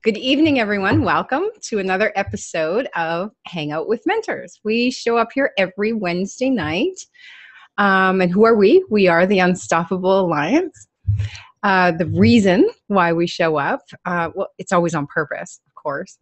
Good evening, everyone. Welcome to another episode of Hangout with Mentors. We show up here every Wednesday night. And who are we? We are the Unstoppable Alliance. The reason why we show up, well, it's always on purpose, of course.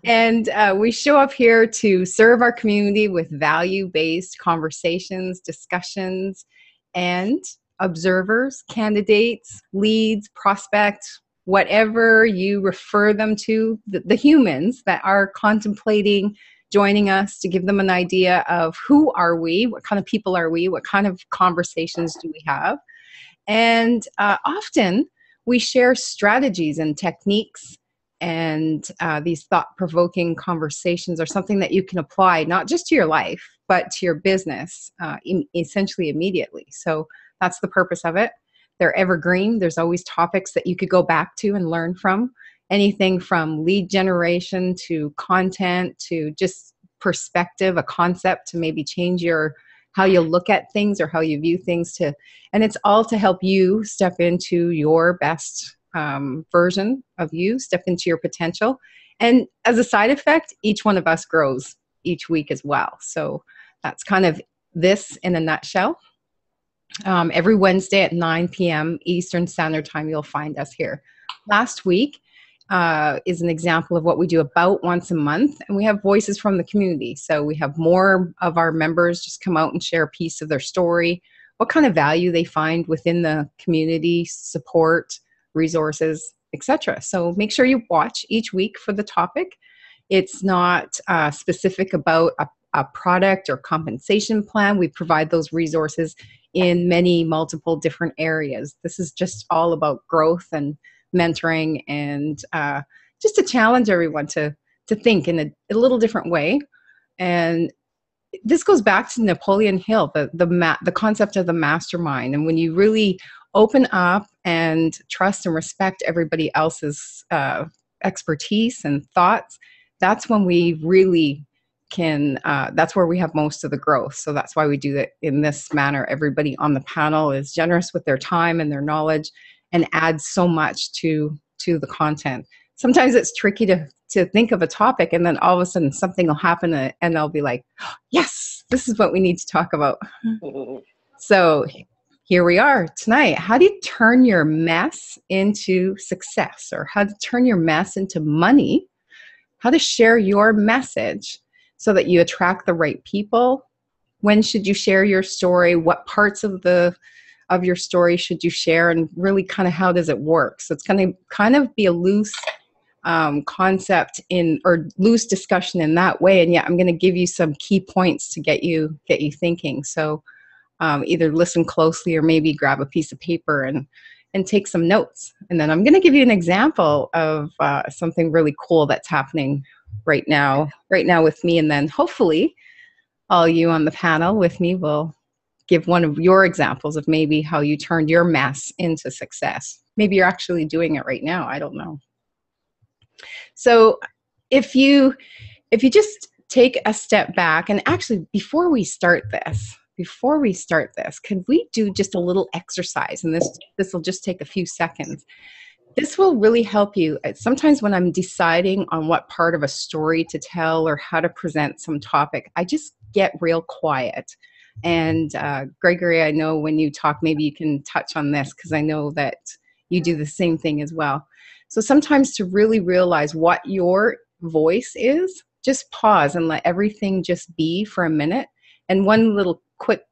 And we show up here to serve our community with value-based conversations, discussions, and observers, candidates, leads, prospects, whatever you refer them to, the humans that are contemplating joining us, to give them an idea of who are we, what kind of people are we, what kind of conversations do we have. And often we share strategies and techniques, and these thought-provoking conversations are something that you can apply not just to your life, but to your business essentially immediately. So that's the purpose of it. They're evergreen. There's always topics that you could go back to and learn from. Anything from lead generation to content to just perspective, a concept to maybe change how you look at things or how you view things, and it's all to help you step into your best version of you, step into your potential. And as a side effect, each one of us grows each week as well. So that's kind of this in a nutshell. Every Wednesday at 9 p.m. Eastern Standard Time, you'll find us here. Last week is an example of what we do about once a month, and we have voices from the community. So we have more of our members just come out and share a piece of their story, what kind of value they find within the community, support, resources, etc. So make sure you watch each week for the topic. It's not specific about a product or compensation plan. We provide those resources in multiple different areas. This is just all about growth and mentoring, and just to challenge everyone to think in a little different way. And this goes back to Napoleon Hill, the concept of the mastermind. And when you really open up and trust and respect everybody else's expertise and thoughts, that's when we really can, that's where we have most of the growth. So that's why we do it in this manner. Everybody on the panel is generous with their time and their knowledge and adds so much to the content. Sometimes it's tricky to think of a topic, and then all of a sudden something will happen and I'll be like, yes, this is what we need to talk about. So here we are tonight. How do you turn your mess into success, or how to turn your mess into money? How to share your message so that you attract the right people. When should you share your story? What parts of your story should you share? And really kind of how does it work? So it's going to kind of be a loose concept or loose discussion in that way. And yet I'm going to give you some key points to get you thinking. So either listen closely or maybe grab a piece of paper and take some notes. And then I'm going to give you an example of something really cool that's happening right now with me. And then hopefully all you on the panel with me will give one of your examples of maybe how you turned your mess into success. Maybe you're actually doing it right now. I don't know. So if you just take a step back, and actually before we start this, could we do just a little exercise? And this will just take a few seconds. This will really help you. Sometimes when I'm deciding on what part of a story to tell or how to present some topic, I just get real quiet. And Gregory, I know when you talk, maybe you can touch on this, because I know that you do the same thing as well. So sometimes to really realize what your voice is, just pause and let everything just be for a minute. And one little quick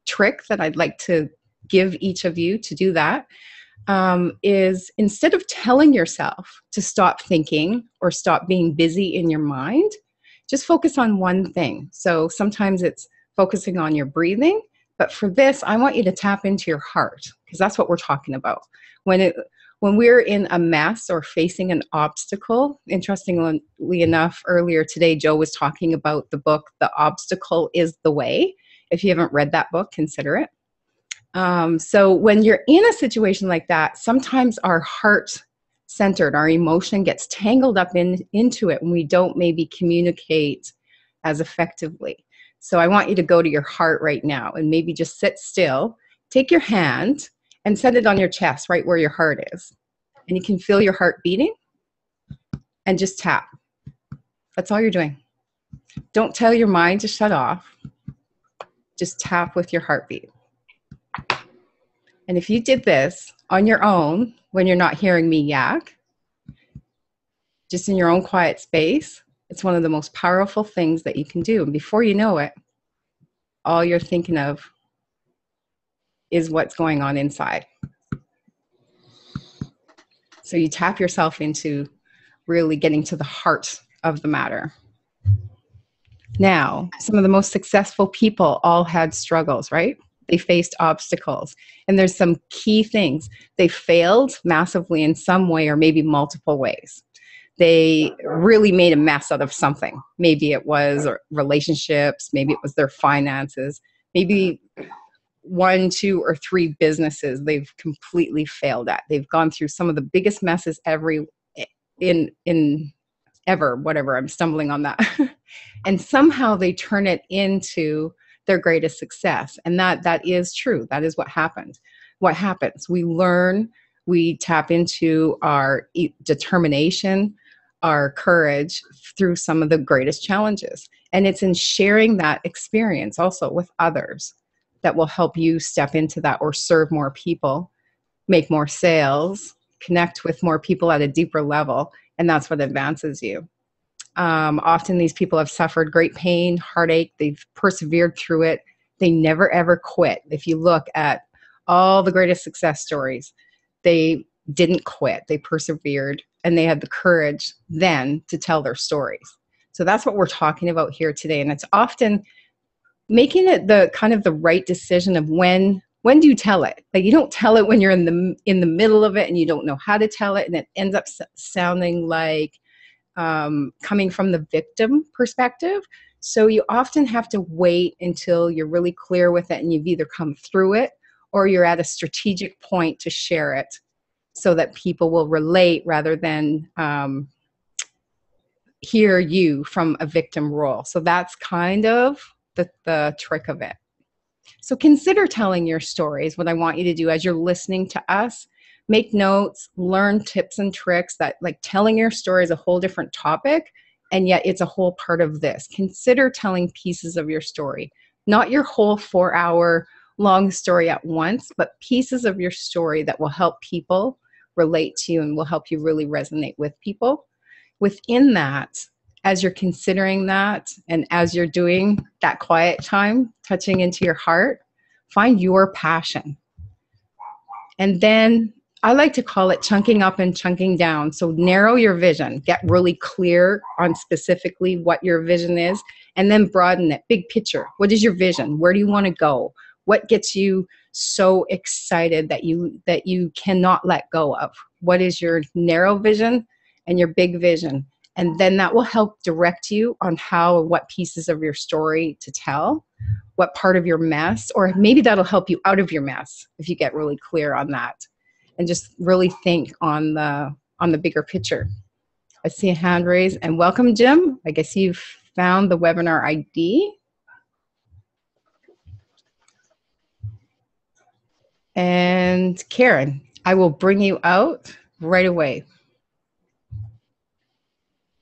trick that I'd like to give each of you to do that is, instead of telling yourself to stop thinking or stop being busy in your mind, just focus on one thing. So sometimes it's focusing on your breathing, but for this, I want you to tap into your heart, because that's what we're talking about. When we're in a mess or facing an obstacle, interestingly enough, earlier today, Joe was talking about the book, The Obstacle is the Way. If you haven't read that book, consider it. So when you're in a situation like that, sometimes our heart-centered, our emotion gets tangled up into it, and we don't maybe communicate as effectively. So I want you to go to your heart right now and maybe just sit still, take your hand and set it on your chest right where your heart is. and you can feel your heart beating, and just tap. That's all you're doing. Don't tell your mind to shut off. Just tap with your heartbeat. And if you did this on your own, when you're not hearing me yak, just in your own quiet space, it's one of the most powerful things that you can do. And before you know it, all you're thinking of is what's going on inside. So you tap yourself into really getting to the heart of the matter. Now, some of the most successful people all had struggles, right? They faced obstacles. And there's some key things. They failed massively in some way or maybe multiple ways. They really made a mess out of something. Maybe it was relationships, maybe it was their finances, maybe 1, 2, or 3 businesses they've completely failed at. They've gone through some of the biggest messes ever, whatever, I'm stumbling on that. And somehow they turn it into their greatest success. And that is true. That is what happened. What happens? We learn, we tap into our determination, our courage through some of the greatest challenges. And it's in sharing that experience also with others that will help you step into that or serve more people, make more sales, connect with more people at a deeper level. And that's what advances you. Often these people have suffered great pain, heartache. They've persevered through it. They never, ever quit. If you look at all the greatest success stories, they didn't quit. They persevered, and they had the courage then to tell their stories. So that's what we're talking about here today. And it's often making it the kind of the right decision of when do you tell it? Like, you don't tell it when you're in the middle of it and you don't know how to tell it, and it ends up sounding like coming from the victim perspective. So you often have to wait until you're really clear with it and you've either come through it or you're at a strategic point to share it so that people will relate rather than hear you from a victim role. So that's kind of the trick of it. So consider telling your stories. What I want you to do as you're listening to us, make notes, learn tips and tricks. That, like, telling your story is a whole different topic, and yet it's a whole part of this. Consider telling pieces of your story, not your whole 4-hour long story at once, but pieces of your story that will help people relate to you and will help you really resonate with people. Within that, as you're considering that and as you're doing that quiet time, touching into your heart, find your passion. And then I like to call it chunking up and chunking down. So narrow your vision, get really clear on specifically what your vision is, and then broaden it. Big picture. What is your vision? Where do you want to go? What gets you so excited that you cannot let go of? What is your narrow vision and your big vision? And then that will help direct you on what pieces of your story to tell, what part of your mess, or maybe that'll help you out of your mess if you get really clear on that. And just really think on the bigger picture. I see a hand raised, and welcome, Jim. I guess you've found the webinar ID. And Karen, I will bring you out right away.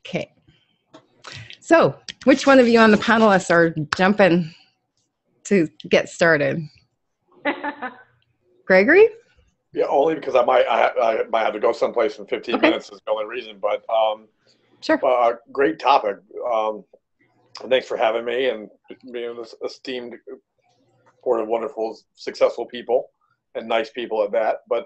Okay. So, which one of you on the panelists are jumping to get started? Gregory? Yeah, only because I might have to go someplace in 15 minutes is the only reason. But sure. Great topic. Thanks for having me and being this esteemed board of wonderful, successful people and nice people at that. But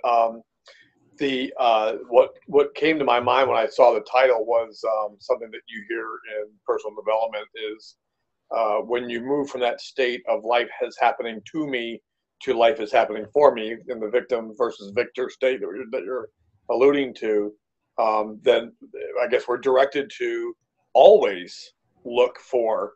what came to my mind when I saw the title was something that you hear in personal development is when you move from that state of life is happening to me to life is happening for me in the victim versus victor state that you're alluding to, then I guess we're directed to always look for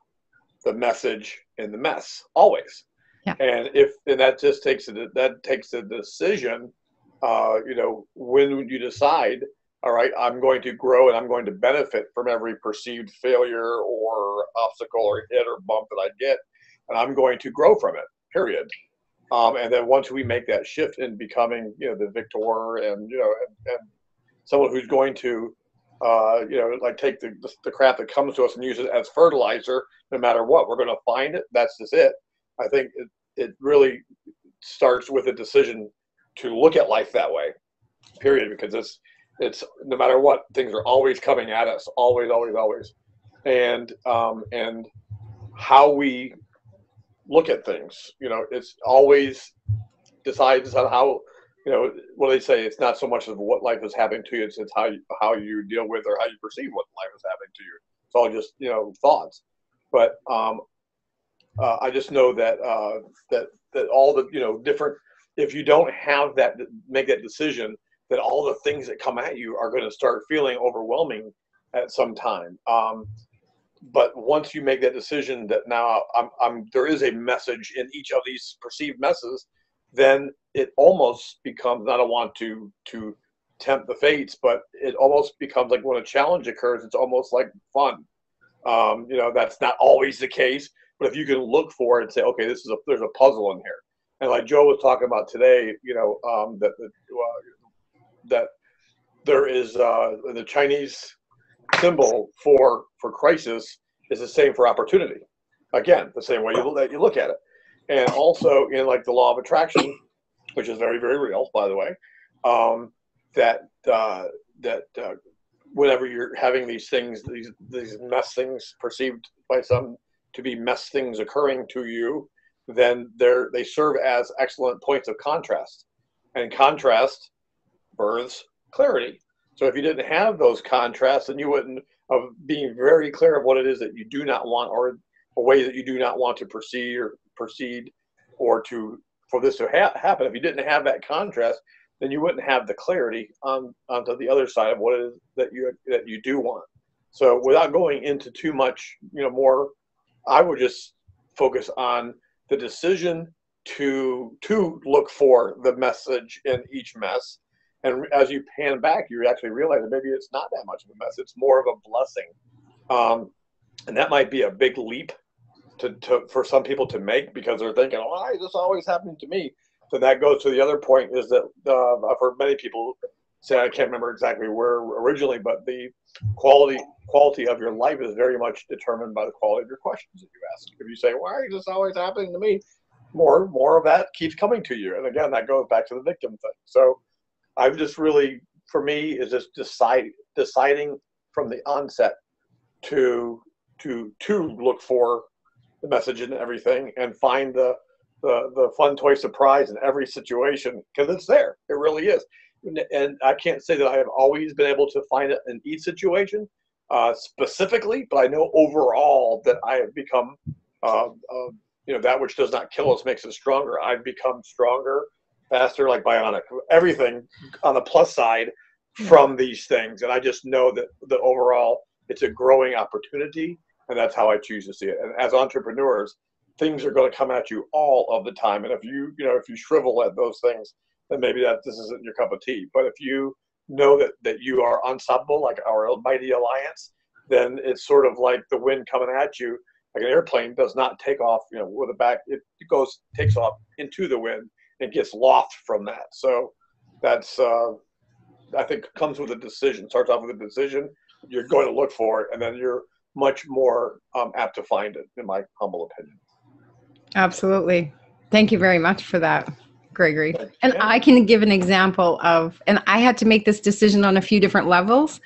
the message in the mess, always. Yeah. And that just takes a decision. When you decide, all right, I'm going to grow and I'm going to benefit from every perceived failure or obstacle or hit or bump that I get, and I'm going to grow from it, period. And then once we make that shift in becoming, the victor and someone who's going to, like take the crap that comes to us and use it as fertilizer, no matter what. We're going to find it. That's just it. I think it really starts with a decision to look at life that way, period, because it's no matter what, things are always coming at us, always, always, always. And how we look at things, it's always decides on how, what they say, it's not so much of what life is happening to you, it's how you deal with or how you perceive what life is happening to you. It's all just, thoughts. But I just know that that all the, different, if you don't have that, make that decision, that all the things that come at you are going to start feeling overwhelming at some time. But once you make that decision that now there is a message in each of these perceived messes, then it almost becomes, I don't want to tempt the fates, but it almost becomes like when a challenge occurs, it's almost like fun. That's not always the case, but if you can look for it and say, okay, there's a puzzle in here. And like Joe was talking about today, that there is the Chinese symbol for crisis is the same for opportunity. Again, the same way you look at it. And also in like the law of attraction, which is very, very real, by the way, that whenever you're having these things, these mess things perceived by some to be mess things occurring to you, then they serve as excellent points of contrast. And contrast births clarity. So if you didn't have those contrasts, then you wouldn't, of being very clear of what it is that you do not want, or a way that you do not want to proceed or for this to happen. If you didn't have that contrast, then you wouldn't have the clarity onto the other side of what it is that you do want. So without going into too much, more, I would just focus on the decision to look for the message in each mess. And as you pan back, you actually realize that maybe it's not that much of a mess. It's more of a blessing. And that might be a big leap for some people to make, because they're thinking, why is this always happening to me? So that goes to the other point, is that I've heard many people say, I can't remember exactly where originally, but the quality of your life is very much determined by the quality of your questions that you ask. If you say, why is this always happening to me? More of that keeps coming to you. And again, that goes back to the victim thing. So I've just really, for me, is just deciding from the onset to look for the message in everything and find the fun toy surprise in every situation, because it's there. It really is. And I can't say that I have always been able to find it in each situation specifically, but I know overall that I have become, that which does not kill us makes us stronger. I've become stronger, faster, like bionic, everything on the plus side from these things. And I just know that overall it's a growing opportunity, and that's how I choose to see it. And as entrepreneurs, things are going to come at you all of the time. And if you shrivel at those things, then maybe this isn't your cup of tea. But if you know that you are unstoppable, like our mighty alliance, then it's sort of like the wind coming at you. Like an airplane does not take off, with a back, it takes off into the wind and gets lost from that. So that's, I think, comes with a decision. Starts off with a decision. You're going to look for it, and then you're much more apt to find it, in my humble opinion. Absolutely. Thank you very much for that, Gregory. And I can give an example of, and I had to make this decision on a few different levels.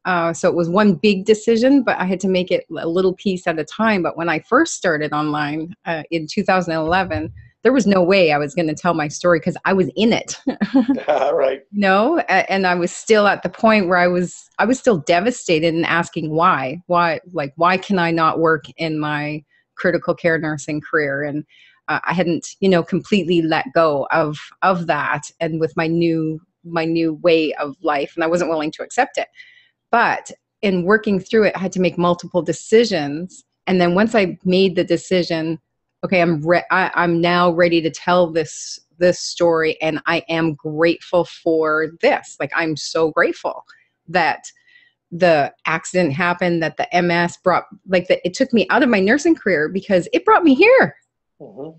So it was one big decision, but I had to make it a little piece at a time. But when I first started online in 2011, there was no way I was going to tell my story, because I was in it. Right. And I was still at the point where I was still devastated and asking why can I not work in my critical care nursing career? And I hadn't, completely let go of that, and with my new way of life, and I wasn't willing to accept it. But in working through it, I had to make multiple decisions. And then once I made the decision, okay, I'm now ready to tell this story, and I am grateful for this. Like, I'm so grateful that the accident happened, that the MS brought, it took me out of my nursing career, because it brought me here. Mm-hmm.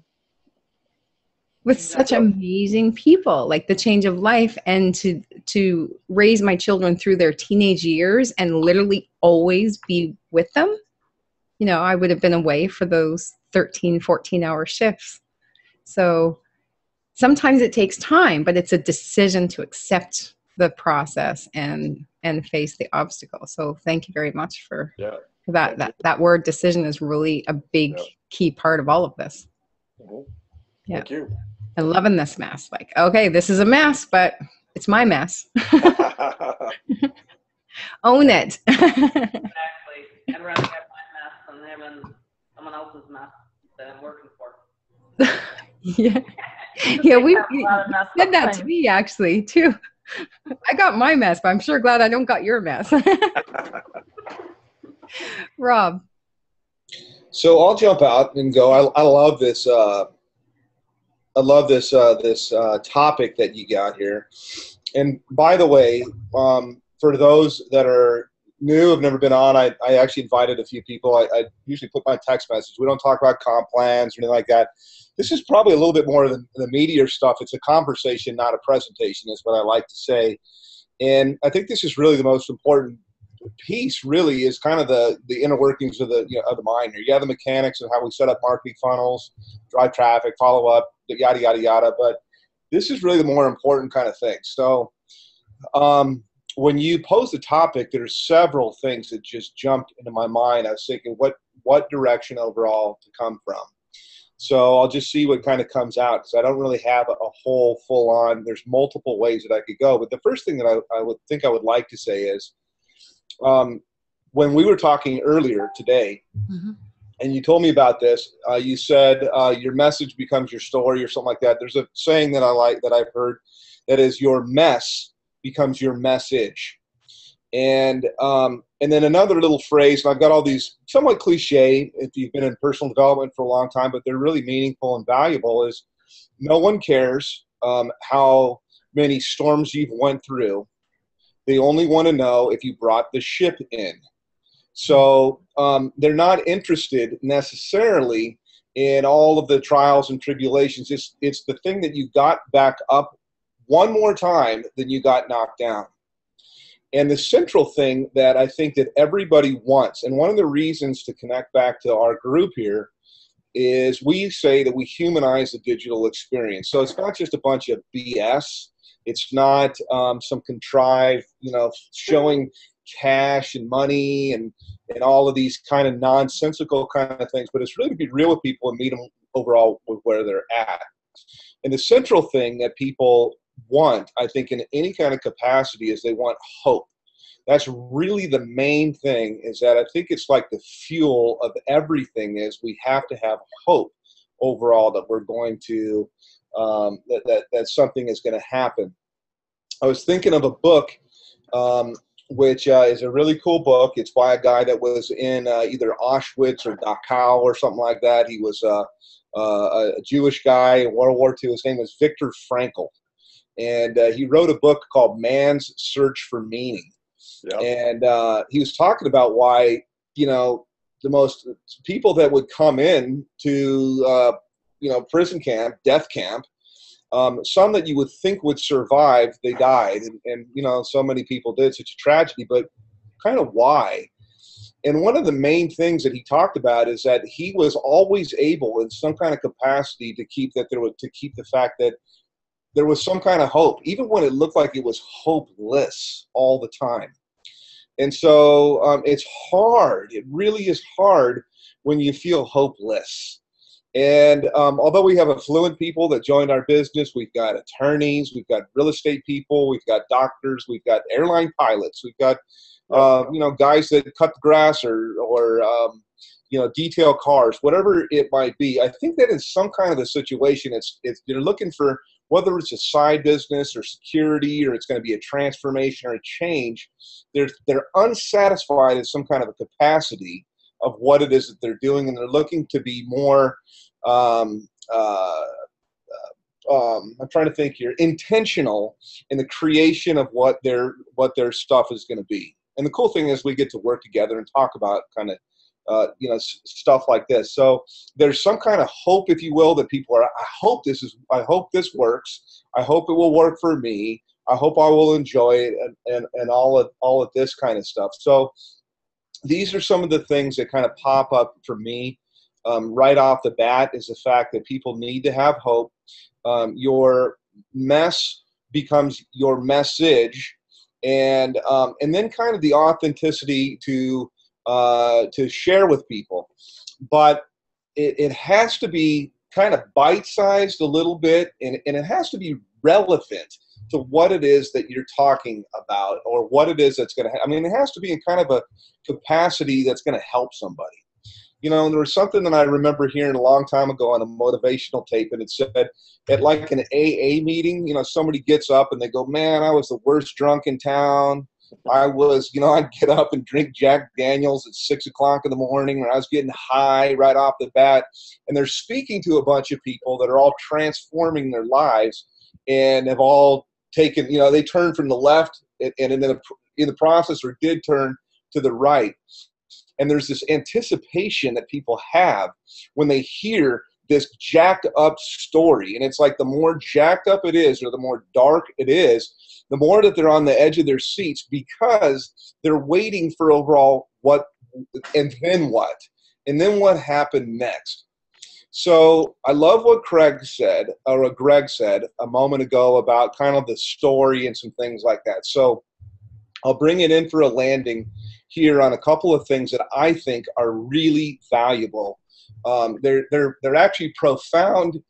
with such amazing people, like the change of life, and to raise my children through their teenage years and literally always be with them. You know, I would have been away for those 13, 14-hour shifts. So sometimes it takes time, but it's a decision to accept the process and face the obstacle. So thank you very much for that. That word decision is really a big key part of all of this. Yeah. Thank you. I'm loving this mess. Like, okay, this is a mess, but it's my mess. Own it. Exactly. I'd rather have my mess than having someone else's mess that I'm working for. Yeah. Yeah, we said that to me actually too. I got my mess, but I'm sure glad I don't got your mess. Rob. So I'll jump out and go. I love this. I love this topic that you got here. And by the way, for those that are new, have never been on, I actually invited a few people. I usually put my text message. We don't talk about comp plans or anything like that. This is probably a little bit more than the meatier stuff. It's a conversation, not a presentation, is what I like to say. And I think this is really the most important piece, really, is kind of the inner workings of the mind. You have the mechanics of how we set up marketing funnels, drive traffic, follow up, yada, yada, yada. But this is really the more important kind of thing. So when you pose the topic, there's several things that just jumped into my mind. I was thinking, what direction overall to come from? So I'll just see what kind of comes out, because I don't really have a whole full-on. There's multiple ways that I could go. But the first thing that I would like to say is, when we were talking earlier today, and you told me about this, you said your message becomes your story or something like that. There's a saying that I like, that I've heard, that is, your mess becomes your message. And then another little phrase, and I've got all these somewhat cliche if you've been in personal development for a long time, but they're really meaningful and valuable, is no one cares how many storms you've went through. They only want to know if you brought the ship in. So they're not interested necessarily in all of the trials and tribulations. It's the thing that you got back up one more time than you got knocked down. And the central thing that I think that everybody wants, and one of the reasons to connect back to our group here, is we say that we humanize the digital experience. So it's not just a bunch of BS. It's not some contrived, showing cash and money and all of these kind of nonsensical kind of things, but it's really to be real with people and meet them overall with where they're at. And the central thing that people want, I think, in any kind of capacity, is they want hope. That's really the main thing, is that I think it's like the fuel of everything, is we have to have hope overall that we're going to, that something is going to happen. I was thinking of a book, which is a really cool book. It's by a guy that was in either Auschwitz or Dachau or something like that. He was a Jewish guy in World War II. His name was Viktor Frankl. And he wrote a book called Man's Search for Meaning. Yep. And he was talking about why, the most people that would come in to, prison camp, death camp, some that you would think would survive, they died. And so many people did, such a tragedy, but kind of why? And one of the main things that he talked about is that he was always able, in some kind of capacity, to keep the fact that there was some kind of hope, even when it looked like it was hopeless all the time. And so it's hard. It really is hard when you feel hopeless. And although we have affluent people that joined our business, we've got attorneys, we've got real estate people, we've got doctors, we've got airline pilots, we've got guys that cut the grass or detail cars, whatever it might be. I think that in some kind of a situation, it's you're looking for, whether it's a side business or security, or it's going to be a transformation or a change, they're unsatisfied in some kind of a capacity of what it is that they're doing, and they're looking to be more, I'm trying to think here, intentional in the creation of what their stuff is going to be. And the cool thing is we get to work together and talk about kind of stuff like this. So there's some kind of hope, if you will, that people are, I hope this works. I hope it will work for me. I hope I will enjoy it, and all of this kind of stuff. So these are some of the things that kind of pop up for me right off the bat, is the fact that people need to have hope. Your mess becomes your message, and then kind of the authenticity to share with people. But it has to be kind of bite-sized a little bit, and it has to be relevant to what it is that you're talking about, or what it is that's going to, it has to be in kind of a capacity that's going to help somebody. And there was something that I remember hearing a long time ago on a motivational tape, and it said at like an AA meeting, somebody gets up and they go, man, I was the worst drunk in town. I was, I'd get up and drink Jack Daniels at 6 o'clock in the morning, or I was getting high right off the bat. And they're speaking to a bunch of people that are all transforming their lives and have all taken, they turned from the left and in the process, or did turn to the right. And there's this anticipation that people have when they hear this jacked up story. And it's like the more jacked up it is, or the more dark it is, the more that they're on the edge of their seats, because they're waiting for overall what, and then what, and then what happened next. So I love what Greg said a moment ago about kind of the story and some things like that. So I'll bring it in for a landing here on a couple of things that I think are really valuable. They're actually profound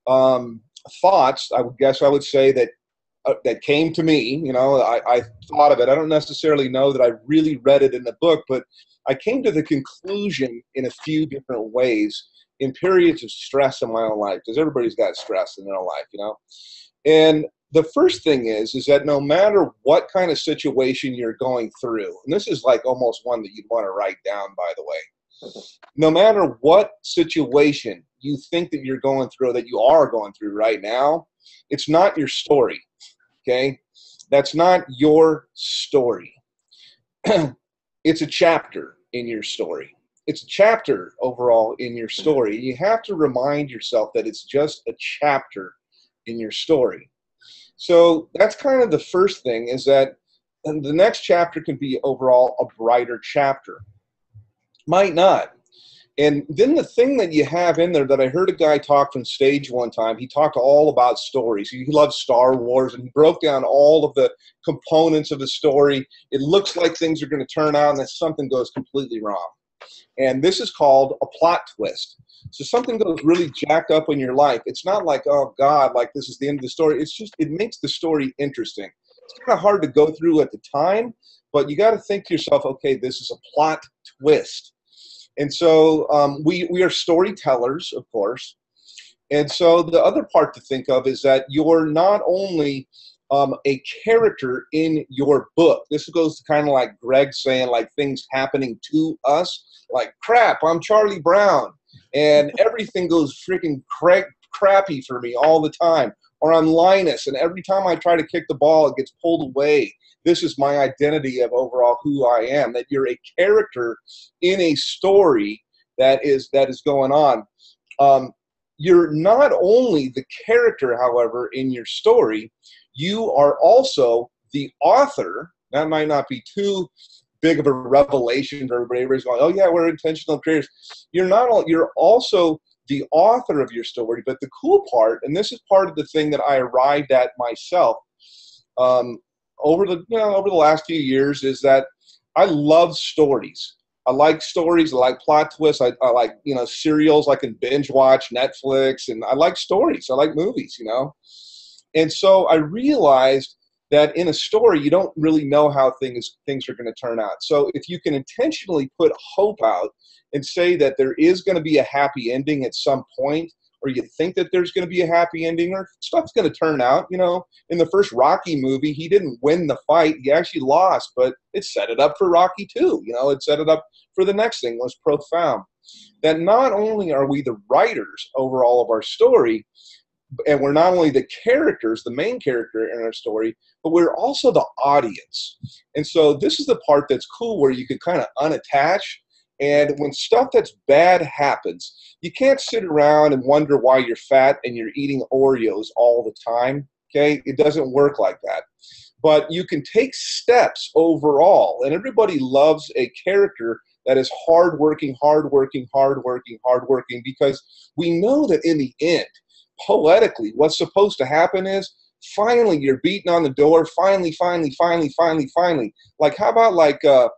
thoughts, I would guess I would say, that came to me. I thought of it. I don't necessarily know that I really read it in the book, but I came to the conclusion in a few different ways in periods of stress in my own life, because everybody's got stress in their life, And the first thing is that no matter what kind of situation you're going through, and this is like almost one that you'd want to write down, by the way, no matter what situation you think that you're going through, that you are going through right now, it's not your story, okay? That's not your story. It's a chapter in your story. It's a chapter overall in your story. You have to remind yourself that it's just a chapter in your story. So that's kind of the first thing, is that the next chapter can be overall a brighter chapter. Might not. And then the thing that you have in there that I heard a guy talk from stage one time, he talked all about stories. He loves Star Wars, and he broke down all of the components of the story. It looks like things are going to turn out, and then something goes completely wrong. And this is called a plot twist. So something goes really jacked up in your life. It's not like, oh God, like this is the end of the story. It's just, it makes the story interesting. It's kind of hard to go through at the time, but you got to think to yourself, okay, this is a plot twist. And so we are storytellers, of course. And so the other part to think of is that you're not only a character in your book. This goes to kind of like Greg saying, like, things happening to us. Like, crap, I'm Charlie Brown, and everything goes freaking crappy for me all the time. Or I'm Linus, and every time I try to kick the ball, it gets pulled away. This is my identity of overall who I am, that you're a character in a story that is going on. You're not only the character, however, in your story, you are also the author. That might not be too big of a revelation for everybody. Everybody's going, oh yeah, we're intentional creators. You're also the author of your story. But the cool part, and this is part of the thing that I arrived at myself over the last few years, is that I love stories. I like stories. I like plot twists. I like, serials. I can binge watch Netflix, and I like stories. I like movies, And so I realized that in a story, you don't really know how things are going to turn out. So if you can intentionally put hope out and say that there is going to be a happy ending at some point, or you think that there's going to be a happy ending, or stuff's going to turn out, in the first Rocky movie, he didn't win the fight. He actually lost, but it set it up for Rocky 2. It set it up for the next thing. It was profound. That not only are we the writers over all of our story, and we're not only the characters, the main character in our story, but we're also the audience. And so this is the part that's cool, where you can kind of unattach And when stuff that's bad happens, you can't sit around and wonder why you're fat and you're eating Oreos all the time. Okay, it doesn't work like that. But you can take steps overall, and everybody loves a character that is hardworking, hardworking, hardworking, hardworking, because we know that in the end, poetically, what's supposed to happen is finally you're beating on the door, finally, finally, finally, finally, finally. Like, how about like the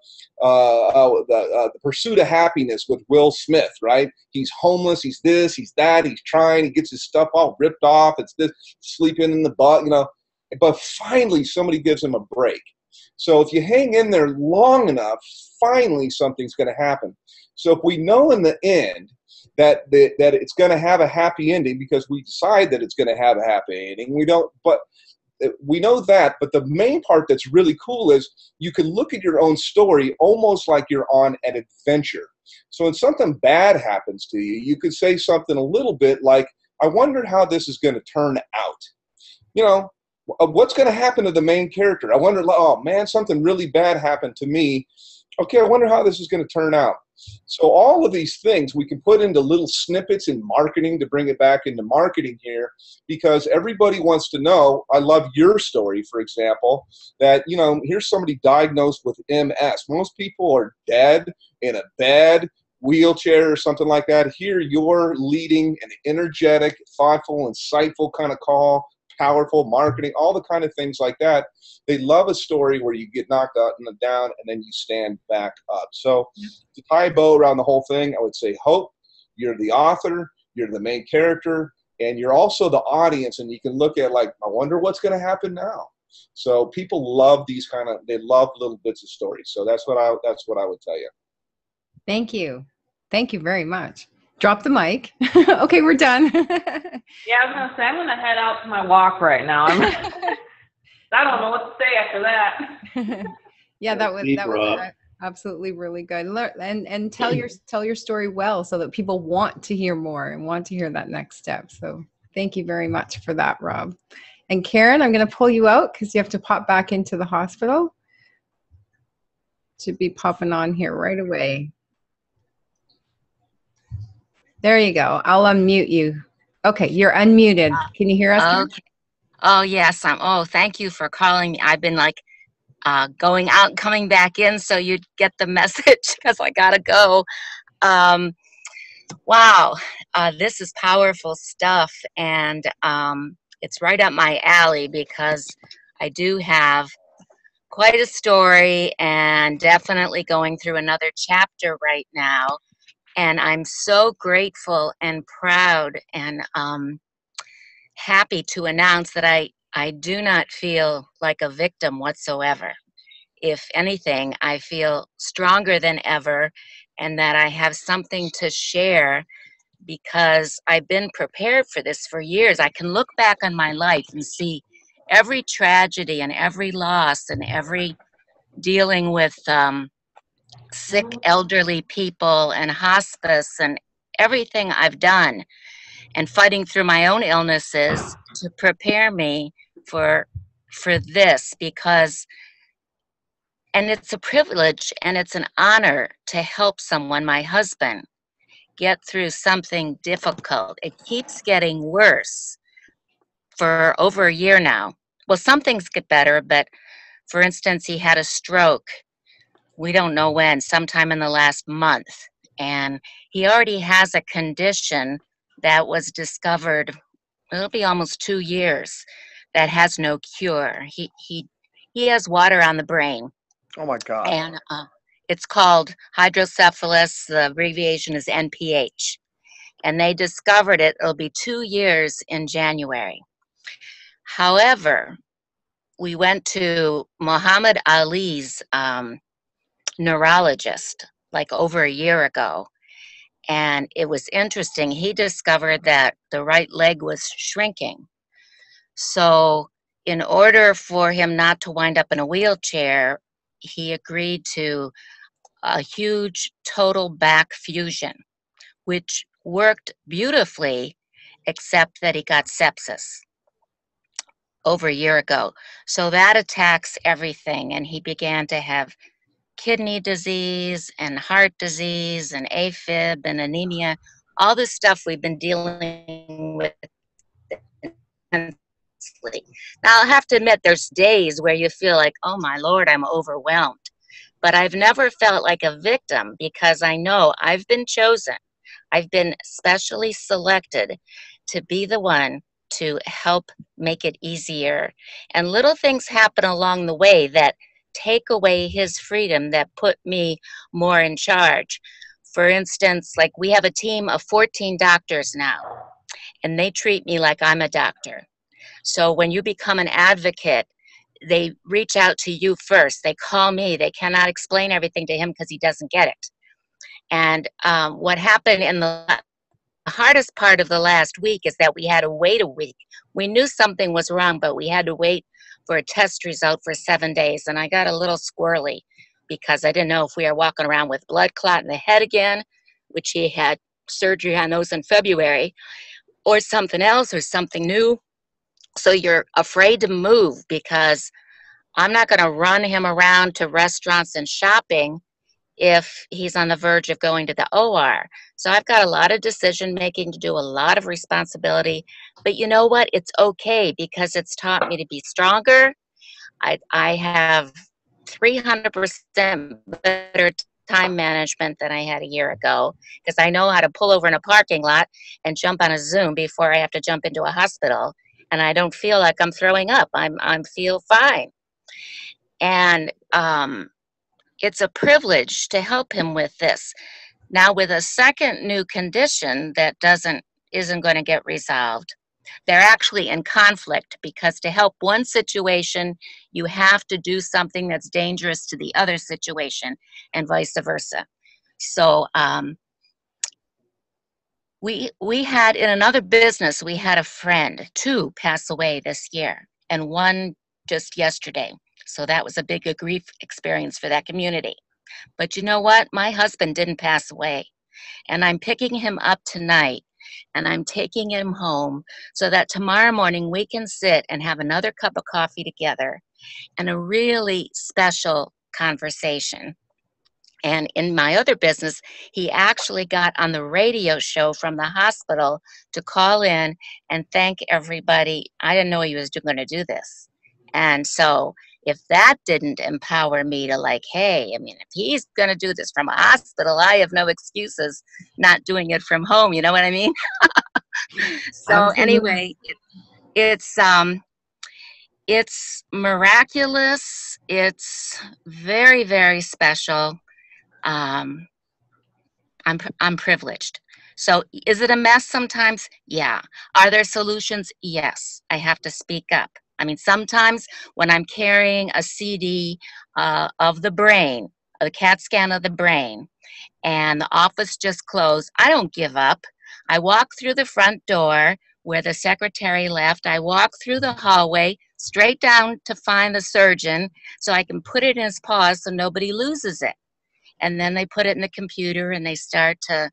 Pursuit of Happiness with Will Smith, right? He's homeless, he's this, he's that, he's trying, he gets his stuff all ripped off, it's this, sleeping in the butt, you know, but finally somebody gives him a break. So if you hang in there long enough, finally something's going to happen. So if we know in the end that it's going to have a happy ending because we decide that it's going to have a happy ending, we don't, but we know that. But the main part that's really cool is you can look at your own story almost like you're on an adventure. So when something bad happens to you, you could say something a little bit like, I wonder how this is going to turn out. You know, what's going to happen to the main character? I wonder, oh man, something really bad happened to me. Okay, I wonder how this is going to turn out. So all of these things we can put into little snippets in marketing to bring it back into marketing here, because everybody wants to know. I love your story, for example, that, you know, here's somebody diagnosed with MS. Most people are dead in a bed, wheelchair or something like that. Here you're leading an energetic, thoughtful, insightful kind of call, powerful marketing, all the kind of things like that. They love a story where you get knocked out and down and then you stand back up. So to tie a bow around the whole thing, I would say hope. You're the author, you're the main character, and you're also the audience, and you can look at like, I wonder what's going to happen now. So people love these kind of, they love little bits of stories. So that's what I would tell you. Thank you. Thank you very much. Drop the mic. Okay, we're done. Yeah, I was going to say, I'm going to head out to my walk right now. I don't know what to say after that. Yeah, that was absolutely really good. And tell your story well so that people want to hear more and want to hear that next step. So thank you very much for that, Rob. And Karen, I'm going to pull you out because you have to pop back into the hospital. Should be popping on here right away. There you go. I'll unmute you. Okay, you're unmuted. Can you hear us? Okay. Oh, yes. Thank you for calling me. I've been like going out and coming back in so you'd get the message because I got to go. Wow. This is powerful stuff. And it's right up my alley because I do have quite a story and definitely going through another chapter right now. And I'm so grateful and proud and happy to announce that I do not feel like a victim whatsoever. If anything, I feel stronger than ever and that I have something to share because I've been prepared for this for years. I can look back on my life and see every tragedy and every loss and every dealing with sick elderly people and hospice and everything I've done and fighting through my own illnesses to prepare me for this because, and it's a privilege and it's an honor to help someone, my husband, get through something difficult. It keeps getting worse for over a year now. Well, some things get better, but for instance, he had a stroke. We don't know when, sometime in the last month. And he already has a condition that was discovered, it'll be almost 2 years, that has no cure. He has water on the brain. Oh my God. And it's called hydrocephalus. The abbreviation is NPH. And they discovered it. It'll be 2 years in January. However, we went to Muhammad Ali's neurologist like over a year ago, and it was interesting. He discovered that the right leg was shrinking. So in order for him not to wind up in a wheelchair, he agreed to a huge total back fusion, which worked beautifully, except that he got sepsis over a year ago. So that attacks everything, and he began to have kidney disease and heart disease and AFib and anemia, all this stuff we've been dealing with intensely. Now, I'll have to admit, there's days where you feel like, oh my Lord, I'm overwhelmed. But I've never felt like a victim because I know I've been chosen. I've been specially selected to be the one to help make it easier. And little things happen along the way that take away his freedom, that put me more in charge. For instance, like we have a team of 14 doctors now, and they treat me like I'm a doctor. So when you become an advocate, they reach out to you first. They call me. They cannot explain everything to him because he doesn't get it. And what happened in the hardest part of the last week is that we had to wait a week. We knew something was wrong, but we had to wait for a test result for 7 days. And I got a little squirrely because I didn't know if we were walking around with blood clot in the head again, which he had surgery on those in February, or something else or something new. So you're afraid to move because I'm not going to run him around to restaurants and shopping if he's on the verge of going to the OR. So I've got a lot of decision making to do, a lot of responsibility. But you know what? It's okay because it's taught me to be stronger. I have 300% better time management than I had a year ago because I know how to pull over in a parking lot and jump on a Zoom before I have to jump into a hospital. And I don't feel like I'm throwing up. I feel fine. And it's a privilege to help him with this. Now, with a second new condition that isn't going to get resolved, they're actually in conflict because to help one situation, you have to do something that's dangerous to the other situation and vice versa. So we had, in another business, we had a friend, 2 pass away this year and 1 just yesterday. So that was a big grief experience for that community. But you know what? My husband didn't pass away. And I'm picking him up tonight and I'm taking him home so that tomorrow morning we can sit and have another cup of coffee together and a really special conversation. And in my other business, he actually got on the radio show from the hospital to call in and thank everybody. I didn't know he was going to do this. And so if that didn't empower me to like, hey, I mean, if he's going to do this from a hospital, I have no excuses not doing it from home. You know what I mean? So anyway, it's miraculous. It's very, very special. I'm privileged. So is it a mess sometimes? Yeah. Are there solutions? Yes. I have to speak up. I mean, sometimes when I'm carrying a CD of the brain, a CAT scan of the brain, and the office just closed, I don't give up. I walk through the front door where the secretary left. I walk through the hallway straight down to find the surgeon so I can put it in his paws so nobody loses it. And then they put it in the computer and they start to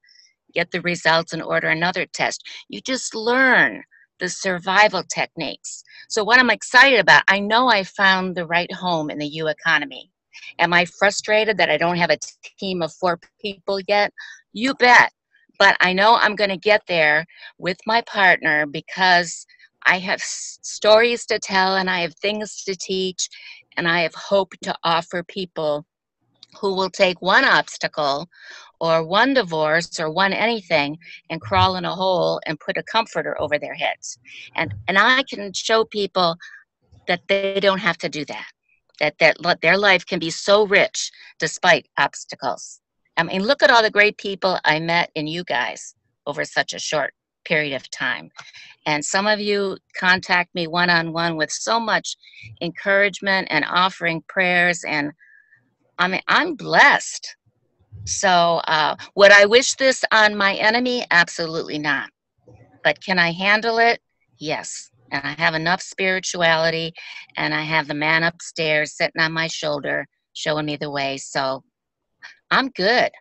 get the results and order another test. You just learn the survival techniques. So what I'm excited about, I know I found the right home in the U economy. Am I frustrated that I don't have a team of 4 people yet? You bet. But I know I'm going to get there with my partner because I have stories to tell and I have things to teach and I have hope to offer people who will take one obstacle or one divorce or one anything and crawl in a hole and put a comforter over their heads. And I can show people that they don't have to do that, that their life can be so rich despite obstacles. I mean, look at all the great people I met in you guys over such a short period of time. And some of you contact me one-on-one with so much encouragement and offering prayers, and I mean, I'm blessed. So would I wish this on my enemy? Absolutely not. But can I handle it? Yes. And I have enough spirituality, and I have the man upstairs sitting on my shoulder showing me the way. So I'm good.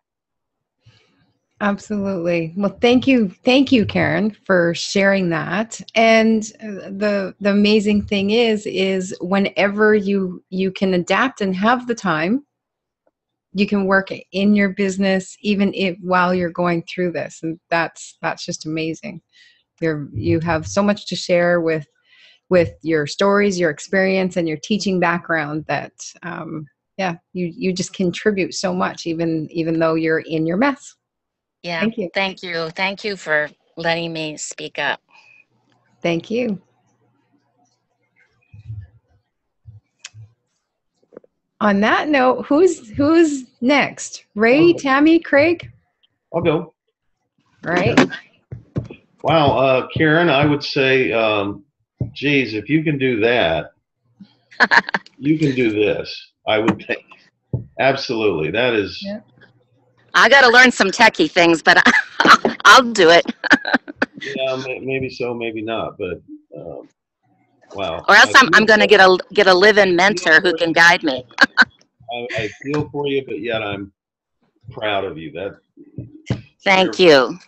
Absolutely. Well, thank you, Karen, for sharing that. And the amazing thing is whenever you can adapt and have the time, you can work in your business even if while you're going through this, and that's just amazing. You have so much to share with your stories, your experience, and your teaching background that yeah, you just contribute so much even though you're in your mess. Yeah. Thank you. Thank you. Thank you for letting me speak up. Thank you. On that note, who's next? Ray, Tammy, Craig? I'll go. Right. Wow, Karen, I would say, geez, if you can do that, you can do this. I would think. Absolutely. That is. Yeah. I got to learn some techie things, but I'll do it. Yeah, maybe so, maybe not, but wow. Or else I'm going to get a live-in mentor who can guide me. I feel for you, but yet I'm proud of you. Thank you.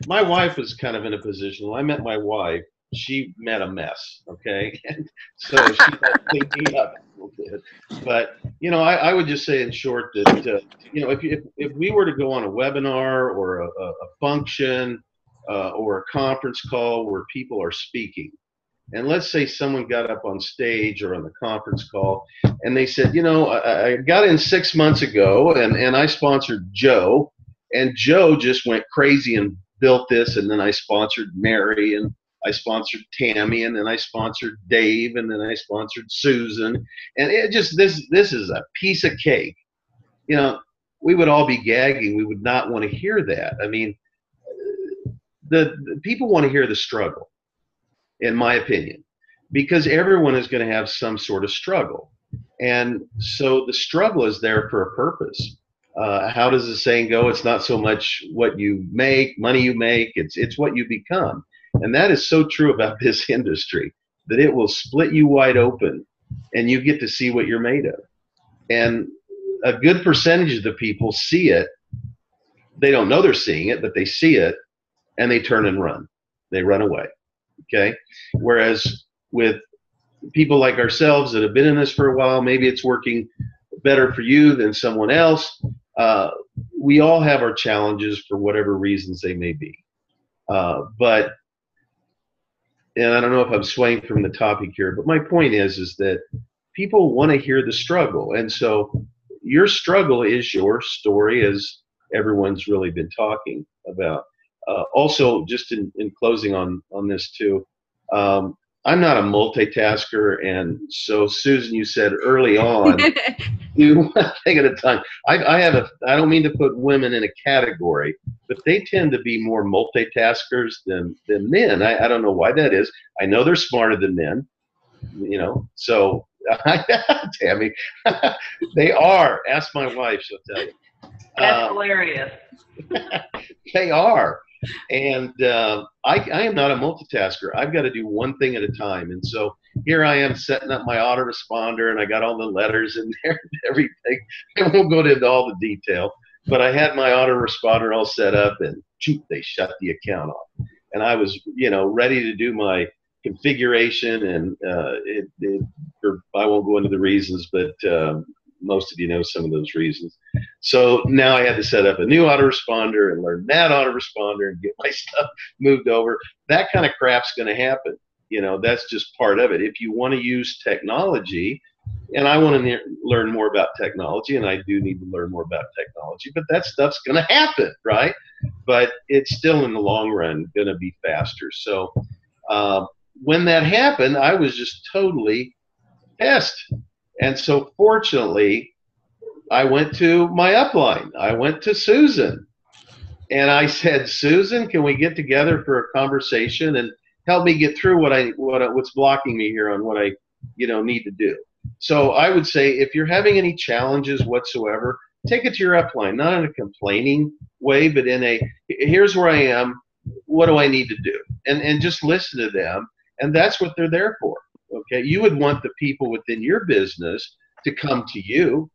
My wife was kind of in a position. When I met my wife, she met a mess, okay? And so she got thinking up a little bit. But, you know, I would just say in short that, you know, if we were to go on a webinar or a function or a conference call where people are speaking, and let's say someone got up on stage or on the conference call and they said, you know, I got in 6 months ago and I sponsored Joe, and Joe just went crazy and built this, and then I sponsored Mary, and I sponsored Tammy, and then I sponsored Dave, and then I sponsored Susan, and it just this is a piece of cake. You know, we would all be gagging. We would not want to hear that. I mean, the people want to hear the struggle, in my opinion, because everyone is going to have some sort of struggle, and so the struggle is there for a purpose. How does the saying go? It's not so much what you make, money you make, it's what you become. And that is so true about this industry, that it will split you wide open and you get to see what you're made of. And a good percentage of the people see it. They don't know they're seeing it, but they see it and they turn and run. They run away. Okay? Whereas with people like ourselves that have been in this for a while, maybe it's working better for you than someone else. We all have our challenges for whatever reasons they may be. But, and I don't know if I'm swaying from the topic here, but my point is that people want to hear the struggle. And so your struggle is your story, as everyone's really been talking about. Also, just in closing on this too, I'm not a multitasker, and so Susan, you said early on, do one thing at a time. I don't mean to put women in a category, but they tend to be more multitaskers than men. I don't know why that is. I know they're smarter than men, you know. So, Tammy, they are. Ask my wife; she'll tell you. That's hilarious. They are. And I am not a multitasker. I've got to do one thing at a time. And so here I am setting up my autoresponder, and I got all the letters in there and everything. I won't go into all the detail, but I had my autoresponder all set up, and shoot, they shut the account off. And I was, you know, ready to do my configuration, and I won't go into the reasons, but most of you know some of those reasons. So now I had to set up a new autoresponder and learn that autoresponder and get my stuff moved over. That kind of crap's going to happen. You know, that's just part of it. If you want to use technology, and I want to learn more about technology, and I do need to learn more about technology, but that stuff's going to happen, right? But it's still in the long run going to be faster. So when that happened, I was just totally pissed. And so fortunately, I went to my upline. I went to Susan, and I said, Susan, can we get together for a conversation and help me get through what's blocking me here on what I, you know, need to do? So I would say, if you're having any challenges whatsoever, take it to your upline, not in a complaining way, but in a, here's where I am, what do I need to do? And just listen to them, and that's what they're there for. Okay, you would want the people within your business to come to you.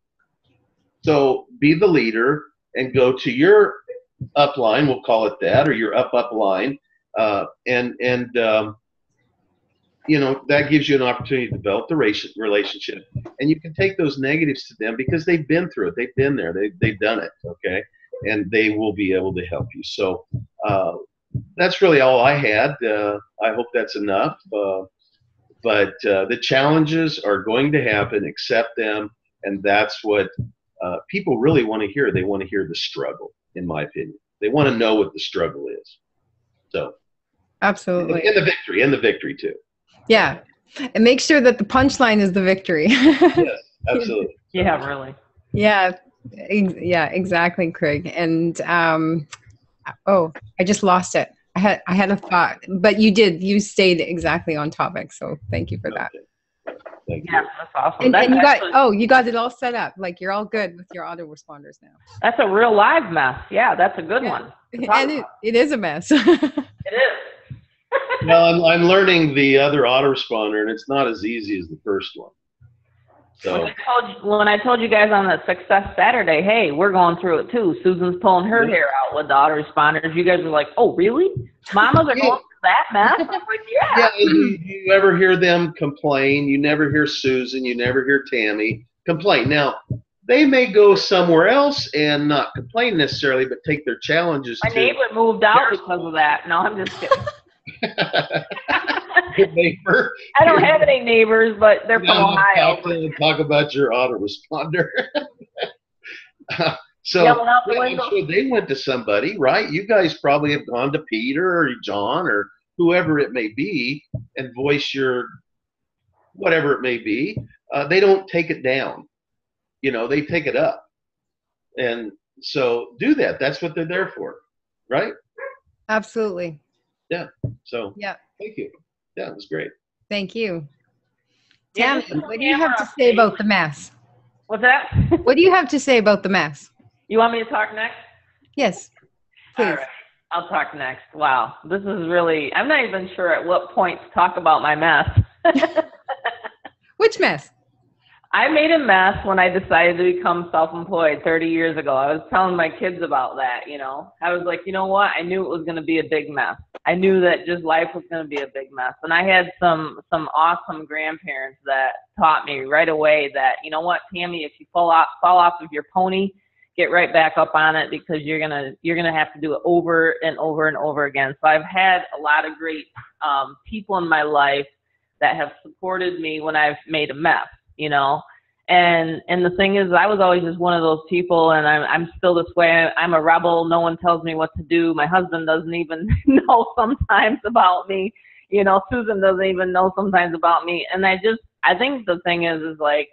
So be the leader and go to your upline, we'll call it that, or your upline, and that gives you an opportunity to develop the relationship, and you can take those negatives to them because they've been through it, they've been there, they've done it, okay, and they will be able to help you. So that's really all I had. I hope that's enough. But the challenges are going to happen. Accept them, and that's what people really want to hear. They want to hear the struggle, in my opinion. They want to know what the struggle is. So, absolutely, and the victory too. Yeah, and make sure that the punchline is the victory. Yes, absolutely. Yeah, really. Yeah, exactly, Craig. And I just lost it. I had a thought, but you stayed exactly on topic. So thank you for that. Thank you. Yeah, that's awesome. And you got it all set up. Like you're all good with your autoresponders now. That's a real live mess. Yeah, that's a good one. And it is a mess. It is. Well, I'm learning the other autoresponder, and it's not as easy as the first one. So when I told you guys on the Success Saturday, hey, we're going through it too. Susan's pulling her hair out with the autoresponders. You guys were like, oh, really? Mamas are going through that mess? I'm like, yeah. You ever hear them complain? You never hear Susan. You never hear Tammy complain. Now, they may go somewhere else and not complain necessarily, but take their challenges My neighbor moved out because of that. No, I'm just kidding. Your neighbor. I don't have any neighbors, but they're from Ohio. Talk about your autoresponder. So I'm sure they went to somebody, right? You guys probably have gone to Peter or John or whoever it may be and voice your whatever it may be. They don't take it down. They take it up. And so do that. That's what they're there for, right? Absolutely. Yeah. So yeah. Thank you. Yeah, it was great. Thank you. Tammy, what do you have to say about the mess? What's that? What do you have to say about the mess? You want me to talk next? Yes, please. All right. I'll talk next. Wow. This is really, I'm not even sure at what point to talk about my mess. Which mess? I made a mess when I decided to become self-employed 30 years ago. I was telling my kids about that, I was like, you know what? I knew it was going to be a big mess. I knew that just life was going to be a big mess. And I had some awesome grandparents that taught me right away that, you know what, Tammy, if you fall off of your pony, get right back up on it because you're going to have to do it over and over and over again. So I've had a lot of great people in my life that have supported me when I've made a mess. And the thing is, I was always just one of those people, and I'm still this way. I'm a rebel. No one tells me what to do. My husband doesn't even know sometimes about me. Susan doesn't even know sometimes about me. And I think the thing is like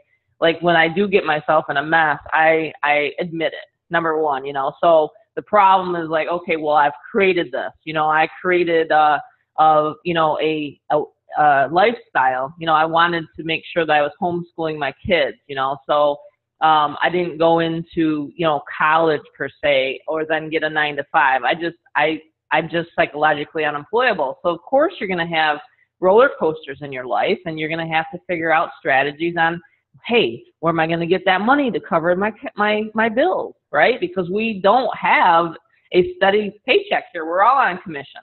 when I do get myself in a mess, I admit it, number one, So the problem is like, okay, well, I've created this. I created a lifestyle. I wanted to make sure that I was homeschooling my kids, so I didn't go into, college per se, or then get a 9-to-5. I'm just psychologically unemployable. So of course you're going to have roller coasters in your life, and you're going to have to figure out strategies on, hey, where am I going to get that money to cover my bills, right? Because we don't have a steady paycheck here. We're all on commission,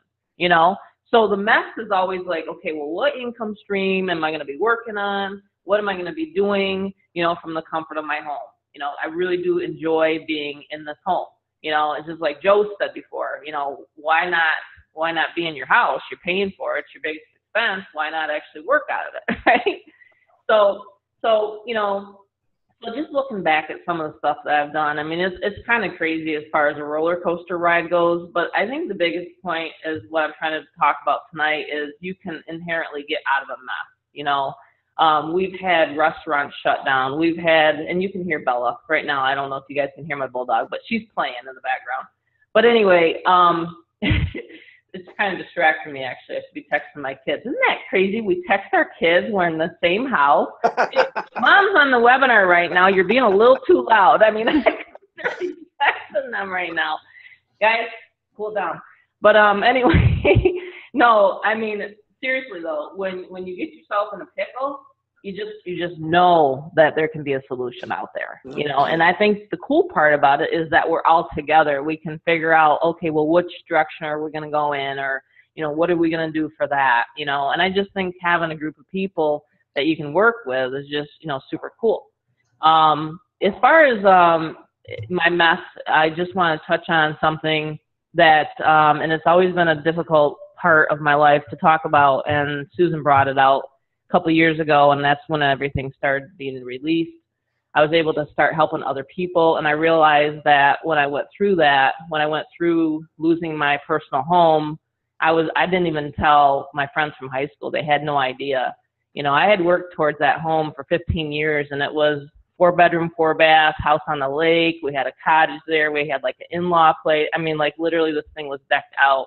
So the mess is always like, okay, well, what income stream am I going to be working on? What am I going to be doing, from the comfort of my home? I really do enjoy being in this home. It's just like Joe said before, why not be in your house? You're paying for it. It's your biggest expense. Why not actually work out of it, right? So just looking back at some of the stuff that I've done, I mean, it's kind of crazy as far as a roller coaster ride goes, but I think the biggest point is what I'm trying to talk about tonight is you can inherently get out of a mess, We've had restaurants shut down. We've had, and you can hear Bella right now. I don't know if you guys can hear my bulldog, but she's playing in the background. But anyway, it's kind of distracting me, actually. I should be texting my kids. Isn't that crazy? We text our kids. We're in the same house. Mom's on the webinar right now. You're being a little too loud. I mean, I'm texting them right now. Guys, cool down. But anyway, no, I mean, seriously, though, when you get yourself in a pickle, you just know that there can be a solution out there, and I think the cool part about it is that we're all together. We can figure out, okay, well, which direction are we going to go in, or, what are we going to do for that? And I just think having a group of people that you can work with is just, super cool. As far as my mess, I just want to touch on something that, and it's always been a difficult part of my life to talk about, and Susan brought it out a couple of years ago, and that's when everything started being released. I was able to start helping other people, and I realized that when I went through losing my personal home, I didn't even tell my friends from high school. They had no idea. I had worked towards that home for 15 years, and it was 4-bedroom, 4-bath, house on the lake. We had a cottage there. We had like an in-law place. I mean, like literally this thing was decked out.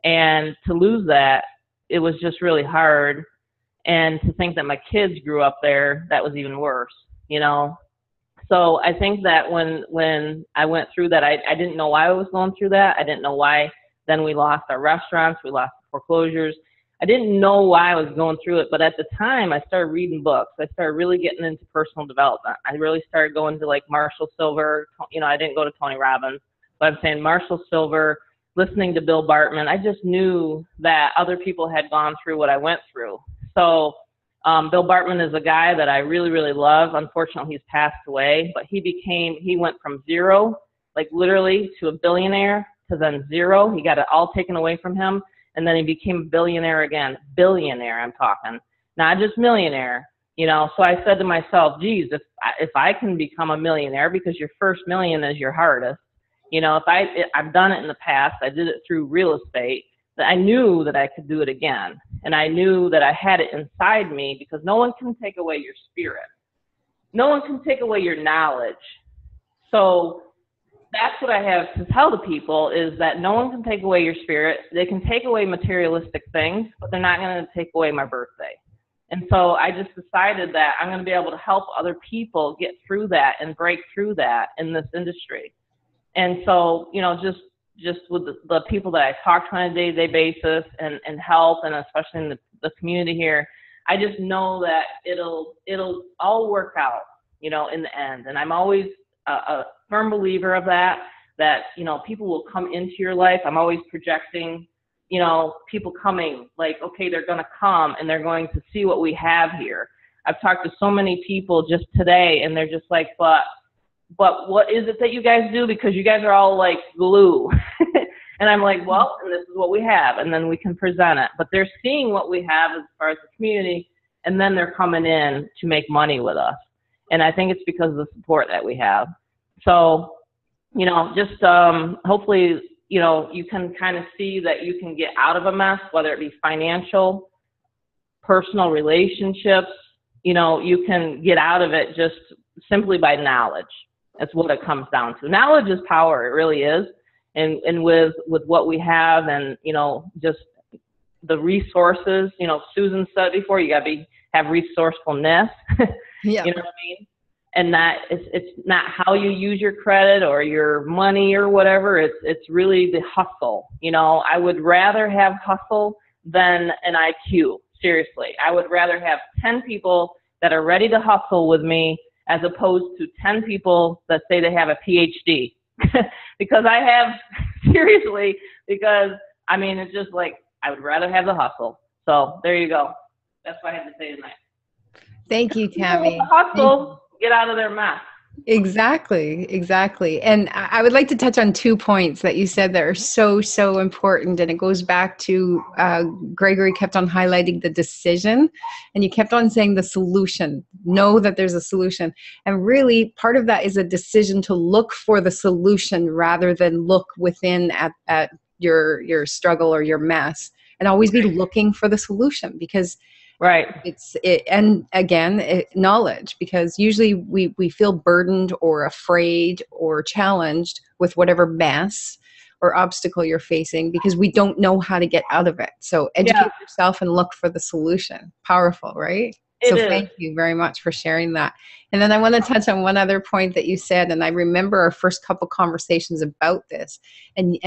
And to lose that, it was just really hard. And to think that my kids grew up there, that was even worse, So I think that when I went through that, I didn't know why I was going through that. I didn't know why. Then we lost our restaurants. We lost foreclosures. I didn't know why I was going through it, but at the time I started reading books. I started really getting into personal development. I really started going to like Marshall Silver. I didn't go to Tony Robbins, but I'm saying Marshall Silver, listening to Bill Bartman. I just knew that other people had gone through what I went through. So Bill Bartman is a guy that I really, really love. Unfortunately, he's passed away, but he went from zero, like literally, to a billionaire, to then zero. He got it all taken away from him. And then he became a billionaire again. Billionaire, I'm talking, not just millionaire. So I said to myself, geez, if I can become a millionaire, because your first million is your hardest. I've done it in the past. I did it through real estate. That I knew that I could do it again. And I knew that I had it inside me, because no one can take away your spirit. No one can take away your knowledge. So that's what I have to tell the people, is that no one can take away your spirit. They can take away materialistic things, but they're not going to take away my birthday. And so I just decided that I'm going to be able to help other people get through that and break through that in this industry. And so, just with the people that I talk to on a day-to-day basis and help, and especially in the community here, I just know that it'll all work out, in the end. And I'm always a firm believer of that people will come into your life. I'm always projecting, people coming, like, okay, they're going to come and they're going to see what we have here. I've talked to so many people just today, and they're just like, but what is it that you guys do? Because you guys are all like glue. And I'm like, well, and this is what we have, and then we can present it. But they're seeing what we have as far as the community, and then they're coming in to make money with us. And I think it's because of the support that we have. So, just hopefully, you can kind of see that you can get out of a mess, whether it be financial, personal relationships. You can get out of it just simply by knowledge. That's what it comes down to. Knowledge is power. It really is. And with what we have, and, just the resources, Susan said before, you got to have resourcefulness. Yeah. You know what I mean? And that it's not how you use your credit or your money or whatever. It's really the hustle. I would rather have hustle than an IQ. Seriously. I would rather have 10 people that are ready to hustle with me, as opposed to 10 people that say they have a PhD. Because it's just like, I would rather have the hustle. So there you go. That's what I had to say tonight. Thank you, Tammy. Hustle, get out of their mess. Exactly. And I would like to touch on 2 points that you said that are so, so important. And it goes back to Gregory kept on highlighting the decision, and you kept on saying the solution. Know that there's a solution. And really, part of that is a decision to look for the solution rather than look within at your struggle or your mess, and always be looking for the solution, because right. And again, knowledge, because usually we feel burdened or afraid or challenged with whatever mess or obstacle you're facing, because we don't know how to get out of it. So educate yourself and look for the solution. Powerful, right? Thank you very much for sharing that. And then I want to touch on one other point that you said, and I remember our first couple conversations about this. And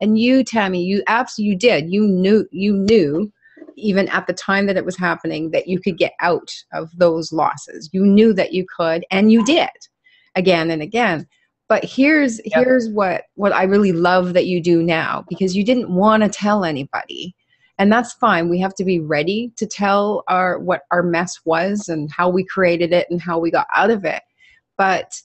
you, Tammy, you absolutely did. You knew even at the time that it was happening, that you could get out of those losses. You knew that you could, and you did again and again. But here's what I really love that you do now, because you didn't want to tell anybody. And that's fine. We have to be ready to tell what our mess was and how we created it and how we got out of it. But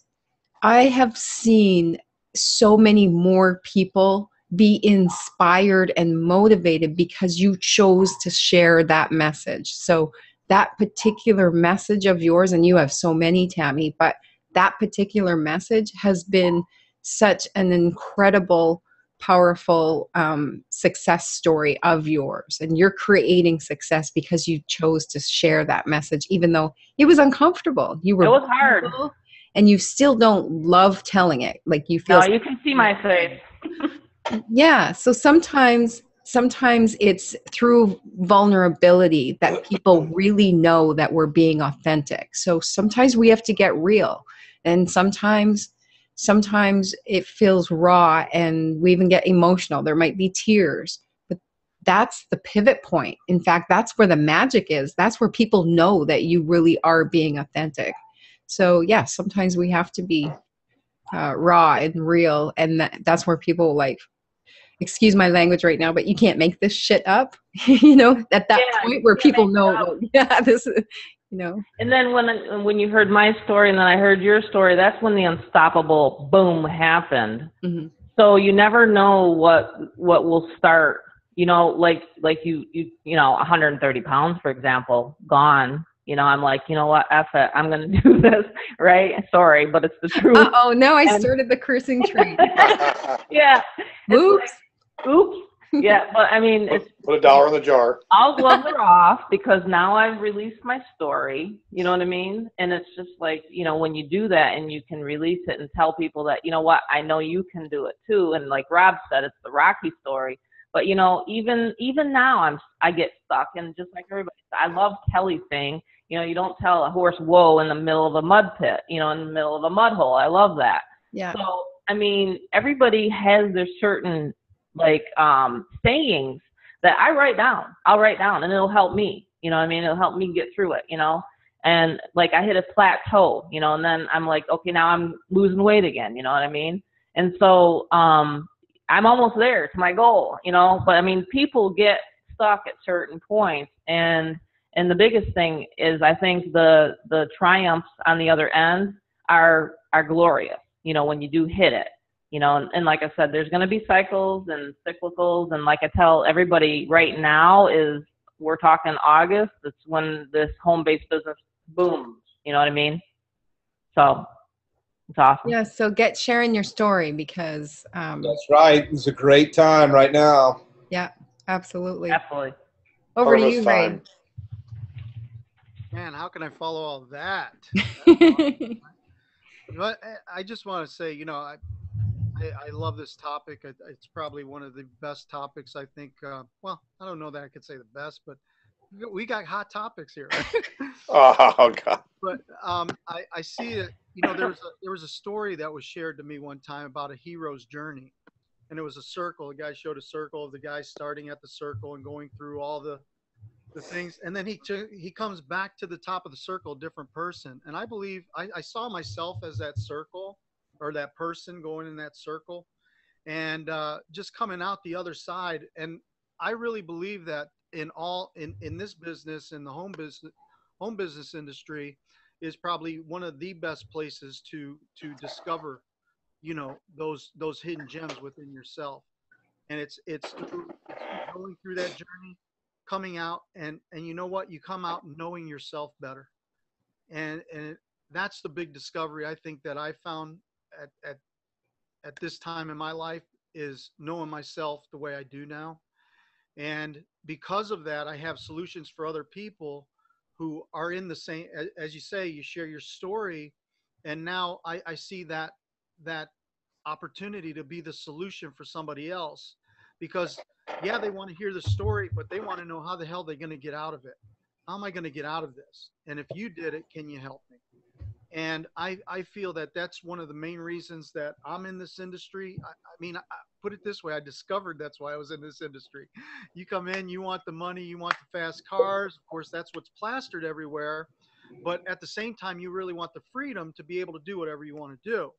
I have seen so many more people be inspired and motivated because you chose to share that message. So that particular message of yours, and you have so many, Tammy, but that particular message has been such an incredible, powerful success story of yours. And you're creating success because you chose to share that message, even though it was uncomfortable. It was hard. And you still don't love telling it. Like you feel. No, you can see my face. Yeah. So sometimes it's through vulnerability that people really know that we're being authentic. So sometimes we have to get real, and sometimes it feels raw, and we even get emotional. There might be tears, but that's the pivot point. In fact, that's where the magic is. That's where people know that you really are being authentic. So yeah, sometimes we have to be raw and real, and that's where people like, excuse my language right now, but you can't make this shit up. At that point where people know, this is, And then when you heard my story and then I heard your story, that's when the unstoppable boom happened. Mm-hmm. So you never know what will start, like you 130 pounds, for example, gone. I'm like, you know what, F it, I'm going to do this, right? Sorry, but it's the truth. Oh no, I started the cursing train. Yeah. Oops. Oops. Yeah, but I mean, put $1 in the jar. All gloves are off because now I've released my story. You know what I mean? And it's just like, when you do that and you can release it and tell people that, you know what, I know you can do it too. And like Rob said, it's the Rocky story. But even now I get stuck, and just like everybody, I love Kelly's saying, you don't tell a horse whoa in the middle of a mud pit, in the middle of a mud hole. I love that. Yeah. So I mean, everybody has their certain sayings that I write down. I'll write down, and it'll help me. It'll help me get through it. And like I hit a plateau, and then I'm like, okay, now I'm losing weight again. You know what I mean? And so I'm almost there to my goal. But I mean, people get stuck at certain points, and the biggest thing is I think the triumphs on the other end are glorious. When you do hit it. And like I said, there's going to be cycles and cyclicals. And like I tell everybody right now we're talking August. It's when this home-based business booms. You know what I mean? So it's awesome. Yeah. So get sharing your story, because that's right. It's a great time right now. Yeah, absolutely. Absolutely. Over to you, Ray. Man, how can I follow all that? But I just want to say, I love this topic. It's probably one of the best topics, I think. Well, I don't know that I could say the best, but we got hot topics here. Oh, God. But I see that, there was a story that was shared to me one time about a hero's journey. And it was a circle. The guy showed a circle of the guy starting at the circle and going through all the things. And then he comes back to the top of the circle, a different person. And I believe I saw myself as that circle, or that person going in that circle, and just coming out the other side. And I really believe that in this business, in the home business industry, is probably one of the best places to discover, those hidden gems within yourself. And it's going through that journey, coming out, and you know what, you come out knowing yourself better. And that's the big discovery I think that I found at this time in my life, is knowing myself the way I do now. And because of that, I have solutions for other people who are in the same, as you say, you share your story. And now I see that opportunity to be the solution for somebody else, because yeah, they want to hear the story, but they want to know how the hell they're going to get out of it. How am I going to get out of this? And if you did it, can you help me? And I feel that that's one of the main reasons that I'm in this industry. I mean, I put it this way, I discovered that's why I was in this industry. You come in, you want the money, you want the fast cars. Of course, that's what's plastered everywhere. But at the same time, you really want the freedom to be able to do whatever you want to do.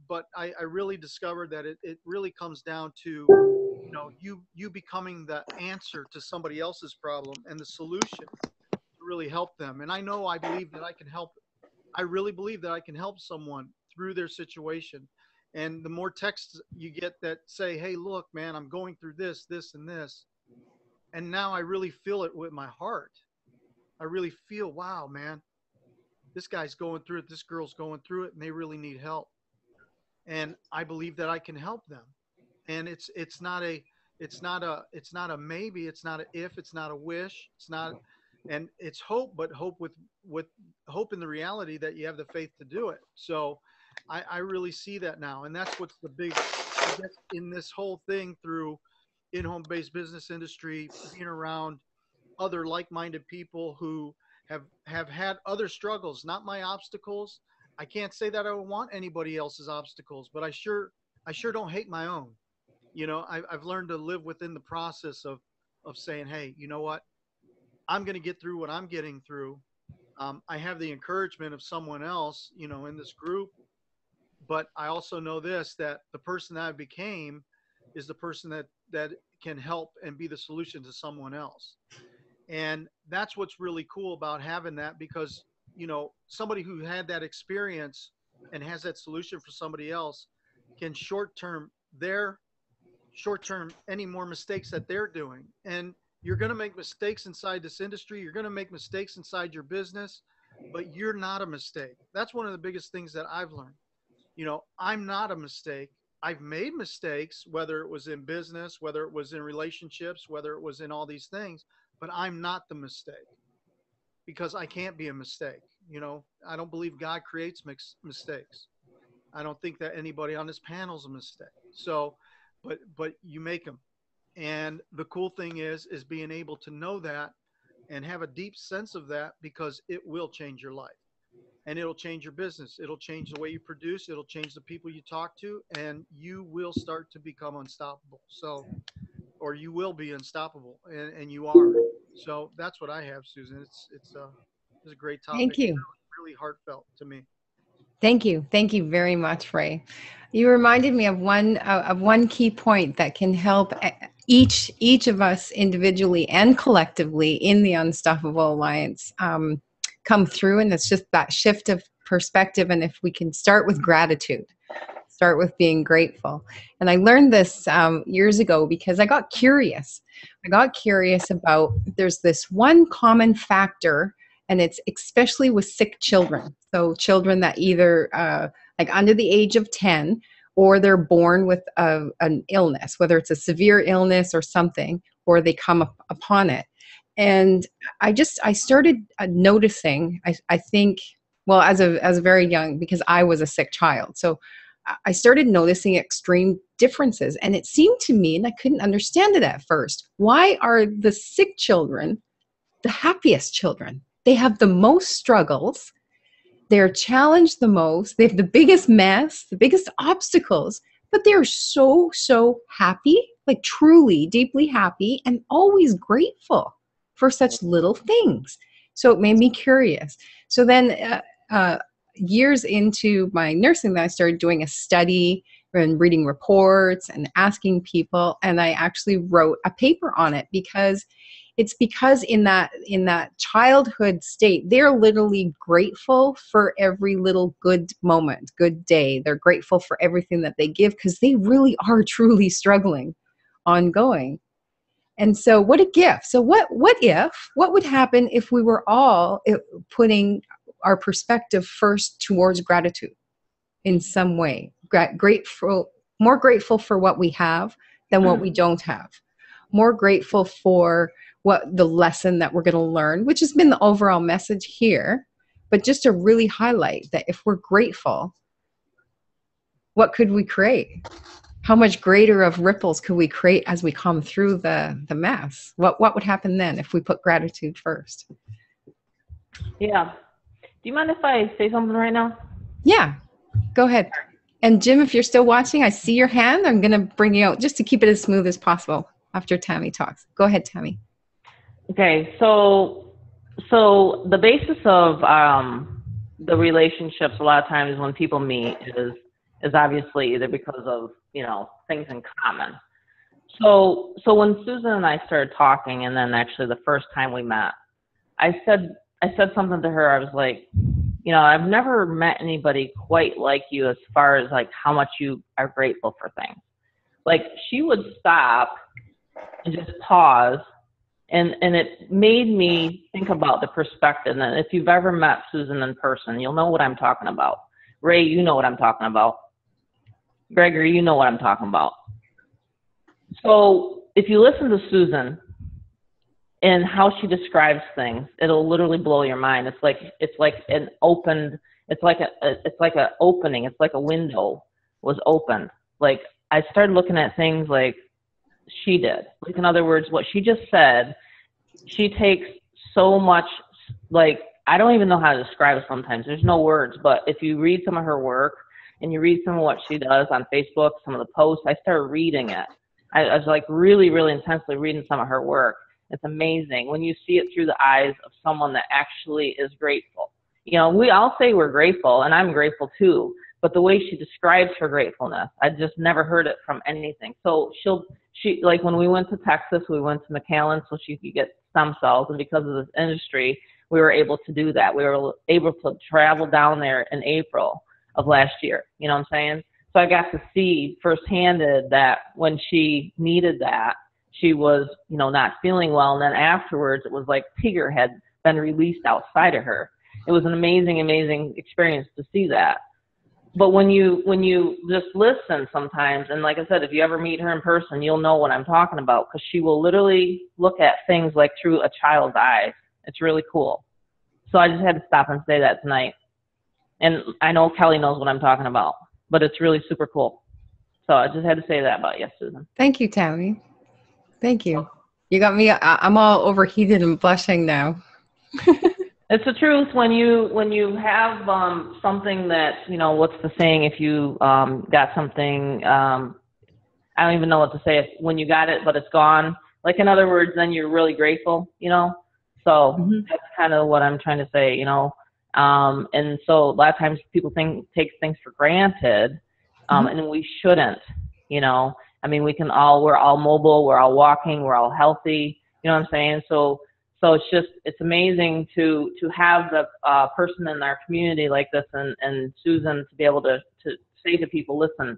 But I really discovered that it really comes down to, you becoming the answer to somebody else's problem and the solution to really help them. And I believe that I can help. I really believe that I can help someone through their situation. And the more texts you get that say, hey, look, man, I'm going through this, this, and this. And now I really feel it with my heart. I really feel, wow, man, this guy's going through it. This girl's going through it, and they really need help. And I believe that I can help them. And it's not a maybe, it's not a if, it's not a wish, it's not, and it's hope, but hope with hope in the reality that you have the faith to do it. So I really see that now, and that's what's the big, I guess, in this whole thing through in-home based business industry, being around other like-minded people who have had other struggles, not my obstacles. I can't say that I would want anybody else's obstacles, but I sure don't hate my own. I've learned to live within the process of saying, hey, you know what? I'm going to get through what I'm getting through. I have the encouragement of someone else, in this group, but I also know this, that the person that I became is the person that can help and be the solution to someone else. And that's what's really cool about having that, because, somebody who had that experience and has that solution for somebody else can short-term any more mistakes that they're doing. And you're going to make mistakes inside this industry. You're going to make mistakes inside your business, but you're not a mistake. That's one of the biggest things that I've learned. I'm not a mistake. I've made mistakes, whether it was in business, whether it was in relationships, whether it was in all these things, but I'm not the mistake, because I can't be a mistake. I don't believe God creates mistakes. I don't think that anybody on this panel is a mistake. So, but you make them. And the cool thing is being able to know that and have a deep sense of that, because it will change your life, and it'll change your business. It'll change the way you produce. It'll change the people you talk to, and you will start to become unstoppable. So, or you will be unstoppable, and you are. So that's what I have, Susan. It's a great topic. Thank you. Really, really heartfelt to me. Thank you. Thank you very much, Ray. You reminded me of one key point that can help each of us individually and collectively in the Unstoppable Alliance come through, and it's just that shift of perspective. And if we can start with gratitude, start with being grateful. And I learned this years ago because I got curious. About, there's this one common factor, and it's especially with sick children. So children that either like under the age of 10, or they're born with an illness, whether it's a severe illness or something, or they come upon it. And I started noticing, I think, well, as a very young, because I was a sick child. So I started noticing extreme differences. And it seemed to me, and I couldn't understand it at first, why are the sick children the happiest children? They have the most struggles. They're challenged the most. They have the biggest mess, the biggest obstacles, but they're so, so happy, like truly, deeply happy, and always grateful for such little things. So it made me curious. So then years into my nursing, I started doing a study and reading reports and asking people, and I actually wrote a paper on it, because in that childhood state, they're literally grateful for every little good moment, good day. They're grateful for everything that they give, because they really are truly struggling, ongoing. And so what a gift. So what would happen if we were all putting our perspective first towards gratitude in some way? More grateful for what we have than what we don't have. More grateful for what the lesson that we're going to learn, which has been the overall message here, but just to really highlight that if we're grateful, what could we create? How much greater of ripples could we create as we come through the mess? What would happen then if we put gratitude first? Yeah. Do you mind if I say something right now? Yeah, go ahead. And Jim, if you're still watching, I see your hand. I'm going to bring you out just to keep it as smooth as possible after Tammy talks. Go ahead, Tammy. Okay, so the basis of the relationships a lot of times when people meet is is obviously either because of, things in common. So when Susan and I started talking, and then actually the first time we met, I said something to her. I was like, I've never met anybody quite like you as far as like how much you are grateful for things. Like, she would stop and just pause, and it made me think about the perspective. And if you've ever met Susan in person, you'll know what I'm talking about. Ray, you know what I'm talking about. Gregory, you know what I'm talking about. So if you listen to Susan and how she describes things, it'll literally blow your mind. It's like an opened. It's like a opening. It's like a window was opened. Like, I started looking at things like she did. Like, in other words, what she just said, she takes so much, like, I don't even know how to describe it sometimes. There's no words, but if you read some of her work and you read some of what she does on Facebook, some of the posts, I started reading it. I was like really, really intensely reading some of her work. It's amazing when you see it through the eyes of someone that actually is grateful. We all say we're grateful, and I'm grateful too, but the way she describes her gratefulness, I just never heard it from anything. So she like, when we went to Texas, we went to McAllen so she could get stem cells, and because of this industry, we were able to do that. We were able to travel down there in April of last year. You know what I'm saying? So I got to see firsthand that when she needed that, she was, not feeling well. And then afterwards, it was like Tigger had been released outside of her. It was an amazing, amazing experience to see that. But when you just listen sometimes, and like I said, if you ever meet her in person, you'll know what I'm talking about, because she will literally look at things like through a child's eyes. It's really cool. So I just had to stop and say that tonight. And I know Kelly knows what I'm talking about, but it's really super cool. So I just had to say that about you, Susan. Thank you, Tammy. Thank you. You got me. I'm all overheated and blushing now. It's the truth. When you have something that, what's the saying? If you got something, I don't even know what to say. When you got it, but it's gone. Like, in other words, then you're really grateful, So that's kind of what I'm trying to say, And so a lot of times people take things for granted, and we shouldn't, I mean, we're all mobile, we're all walking, we're all healthy, you know what I'm saying? So it's amazing to have the person in our community like this, and Susan, to be able to say to people, listen,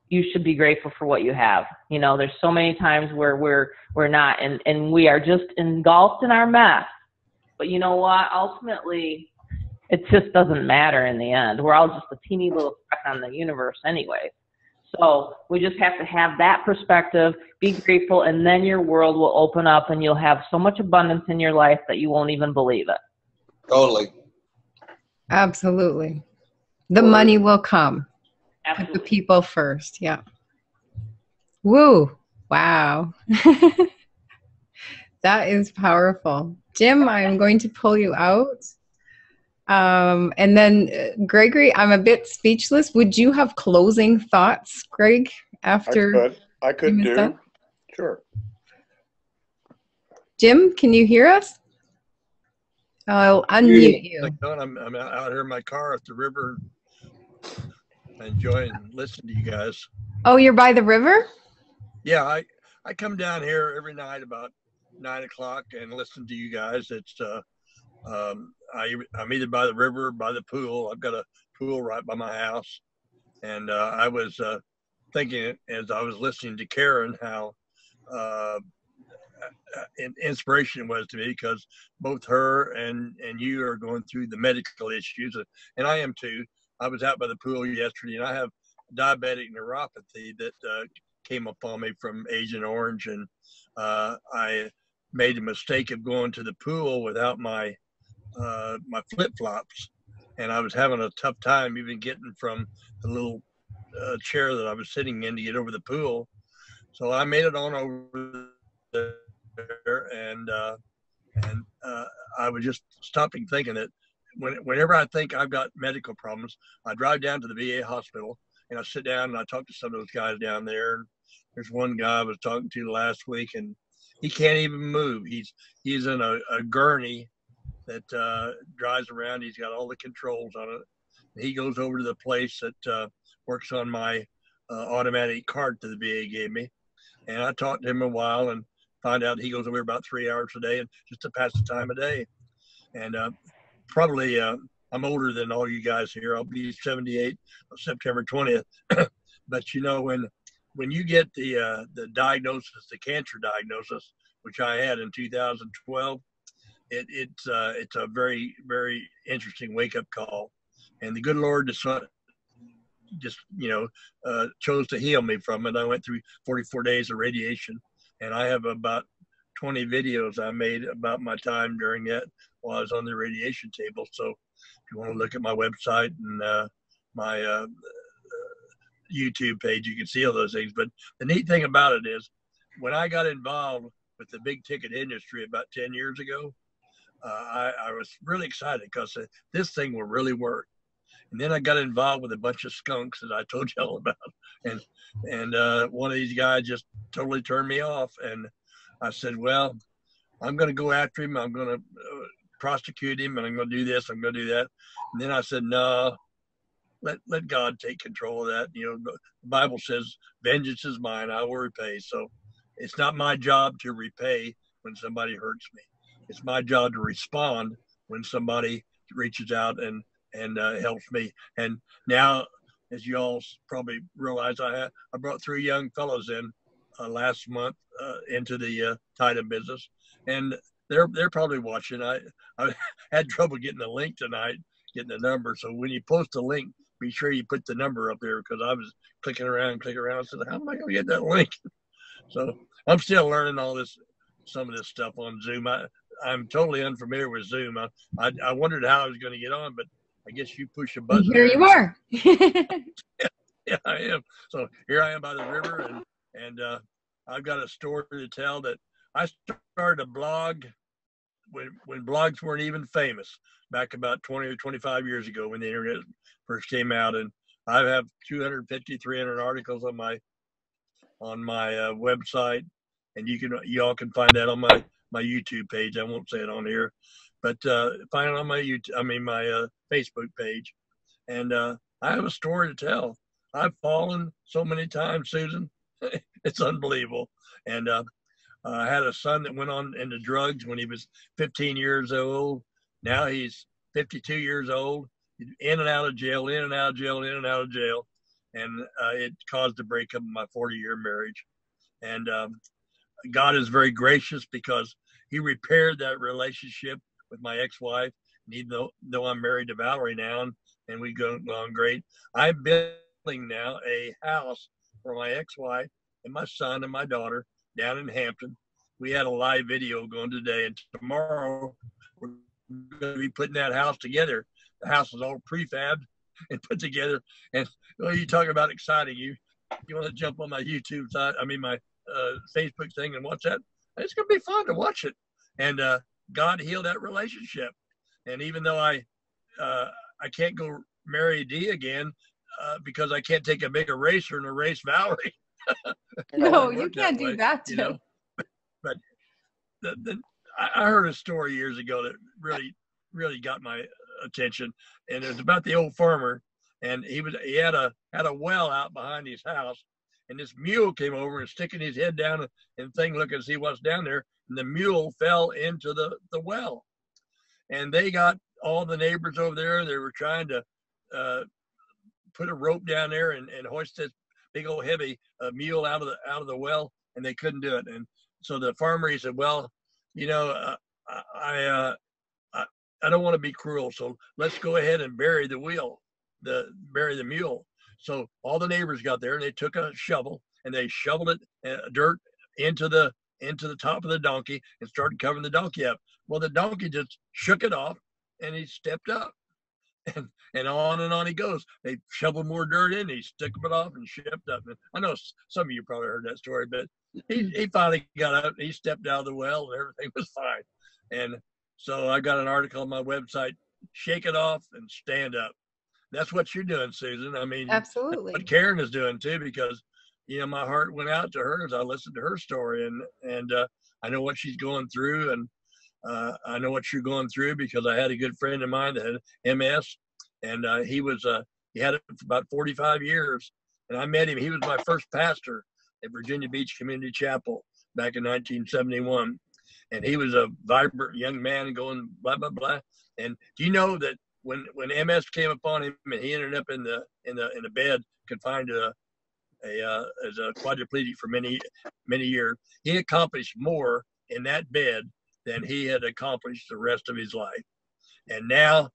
you should be grateful for what you have. There's so many times where we're not, and we are just engulfed in our mess. But you know what? Ultimately, it just doesn't matter in the end. We're all just a teeny little speck on the universe anyway. So we just have to have that perspective, be grateful, and then your world will open up, and you'll have so much abundance in your life that you won't even believe it. Totally. Absolutely. The money will come. Absolutely. Put the people first. Yeah. Woo. Wow. That is powerful. Jim, I'm going to pull you out. And then Gregory, I'm a bit speechless. Would you have closing thoughts, Greg, after? I could do. Done? Sure. Jim, can you hear us? I'll unmute you. I'm out here in my car at the river, enjoying listening to you guys. Oh, you're by the river? Yeah, I come down here every night about 9 o'clock and listen to you guys. It's I'm either by the river or by the pool. I've got a pool right by my house, and I was thinking as I was listening to Karen how inspiration it was to me, because both her and you are going through the medical issues, and I am too. I was out by the pool yesterday, and I have diabetic neuropathy that came upon me from Agent Orange, and I made the mistake of going to the pool without my my flip-flops, and I was having a tough time even getting from the little chair that I was sitting in to get over the pool. So I made it on over there, and I was just stopping thinking that whenever I think I've got medical problems, I drive down to the VA hospital and I sit down and I talk to some of those guys down there. There's one guy I was talking to last week, and he can't even move. He's in a gurney that drives around. He's got all the controls on it. He goes over to the place that works on my automatic card that the VA gave me. And I talked to him a while and find out he goes over about 3 hours a day and just to pass the time of day. And probably I'm older than all you guys here. I'll be 78 on September 20th. But you know, when you get the diagnosis, the cancer diagnosis, which I had in 2012, it's a very, very interesting wake up call. And the good Lord just chose to heal me from it. I went through 44 days of radiation, and I have about 20 videos I made about my time during that while I was on the radiation table. So if you want to look at my website and my YouTube page, you can see all those things. But the neat thing about it is when I got involved with the big ticket industry about 10 years ago, I was really excited because this thing will really work. And then I got involved with a bunch of skunks that I told you all about. And one of these guys just totally turned me off. And I said, well, I'm going to go after him. I'm going to prosecute him, and I'm going to do this. I'm going to do that. And then I said, no, let God take control of that. You know, the Bible says, vengeance is mine, I will repay. So it's not my job to repay when somebody hurts me. It's my job to respond when somebody reaches out and helps me. And now, as you all probably realize, I brought 3 young fellows in last month into the Titan business, and they're probably watching. I had trouble getting the link tonight, getting the number. So when you post a link, be sure you put the number up there, because I was clicking around. I said, how am I going to get that link? So I'm still learning some of this stuff on Zoom. I'm totally unfamiliar with Zoom. I wondered how I was going to get on, but I guess you push a button. Here you are. Yeah, I am. So here I am by the river, and I've got a story to tell. That I started a blog when blogs weren't even famous, back about 20 or 25 years ago when the internet first came out. And I have 250, 300 articles on my website, and you all can find that on my YouTube page. I won't say it on here, but find it on my my Facebook page. And I have a story to tell. I've fallen so many times, Susan. It's unbelievable. And I had a son that went on into drugs when he was 15 years old. Now he's 52 years old, in and out of jail, in and out of jail, in and out of jail. And it caused a breakup of my 40-year marriage. And God is very gracious, because he repaired that relationship with my ex-wife. And even though I'm married to Valerie now, and we've gone great, I'm building now a house for my ex-wife and my son and my daughter down in Hampton. We had a live video going today, and tomorrow we're going to be putting that house together. The house is all prefabbed and put together. And you talk about exciting. You want to jump on my YouTube side, my Facebook thing, and watch that? It's going to be fun to watch it. And God healed that relationship. And even though I can't go marry Dee again because I can't take a big eraser and erase Valerie. No, you can't do that too. But I heard a story years ago that really got my attention, and it was about the old farmer, and he had a well out behind his house, and this mule came over and sticking his head down and looking to see what's down there, and the mule fell into the well, and they got all the neighbors over there. They were trying to put a rope down there and hoist this big old heavy mule out of the well, and they couldn't do it. And so the farmer, he said, well, I don't want to be cruel, so let's go ahead and bury the mule. So all the neighbors got there, and they took a shovel and they shoveled it dirt into the top of the donkey and started covering the donkey up. Well, the donkey just shook it off, and he stepped up, and on he goes. They shoveled more dirt in, he stuck it off and stepped up. And I know some of you probably heard that story, but he finally got up, he stepped out of the well, and everything was fine. And so I got an article on my website, Shake It Off and Stand Up. That's what you're doing, Susan. Absolutely. What Karen is doing too, because my heart went out to her as I listened to her story, and I know what she's going through, and I know what you're going through, because I had a good friend of mine that had MS, and he was He had it for about 45 years. And I met him. He was my first pastor at Virginia Beach Community Chapel back in 1971. And he was a vibrant young man going blah, blah, blah. And do you know that when MS came upon him and he ended up in the bed confined to as a quadriplegic for many years, he accomplished more in that bed than he had accomplished the rest of his life. And now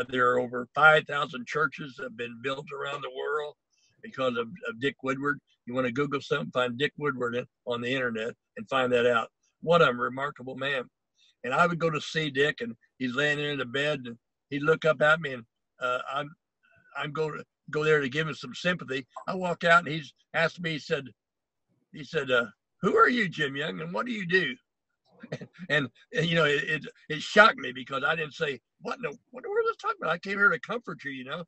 there are over 5,000 churches that have been built around the world because of Dick Woodward. You want to Google something, find Dick Woodward on the internet and find that out. What a remarkable man. And I would go to see Dick, and he's laying there in the bed, and he'd look up at me, and I'm going to go there to give him some sympathy. I walk out, and he's asked me, he said, who are you, Jim Young, and what do you do? And you know, it shocked me because I didn't say, what in the world is talking about? I came here to comfort you, you know.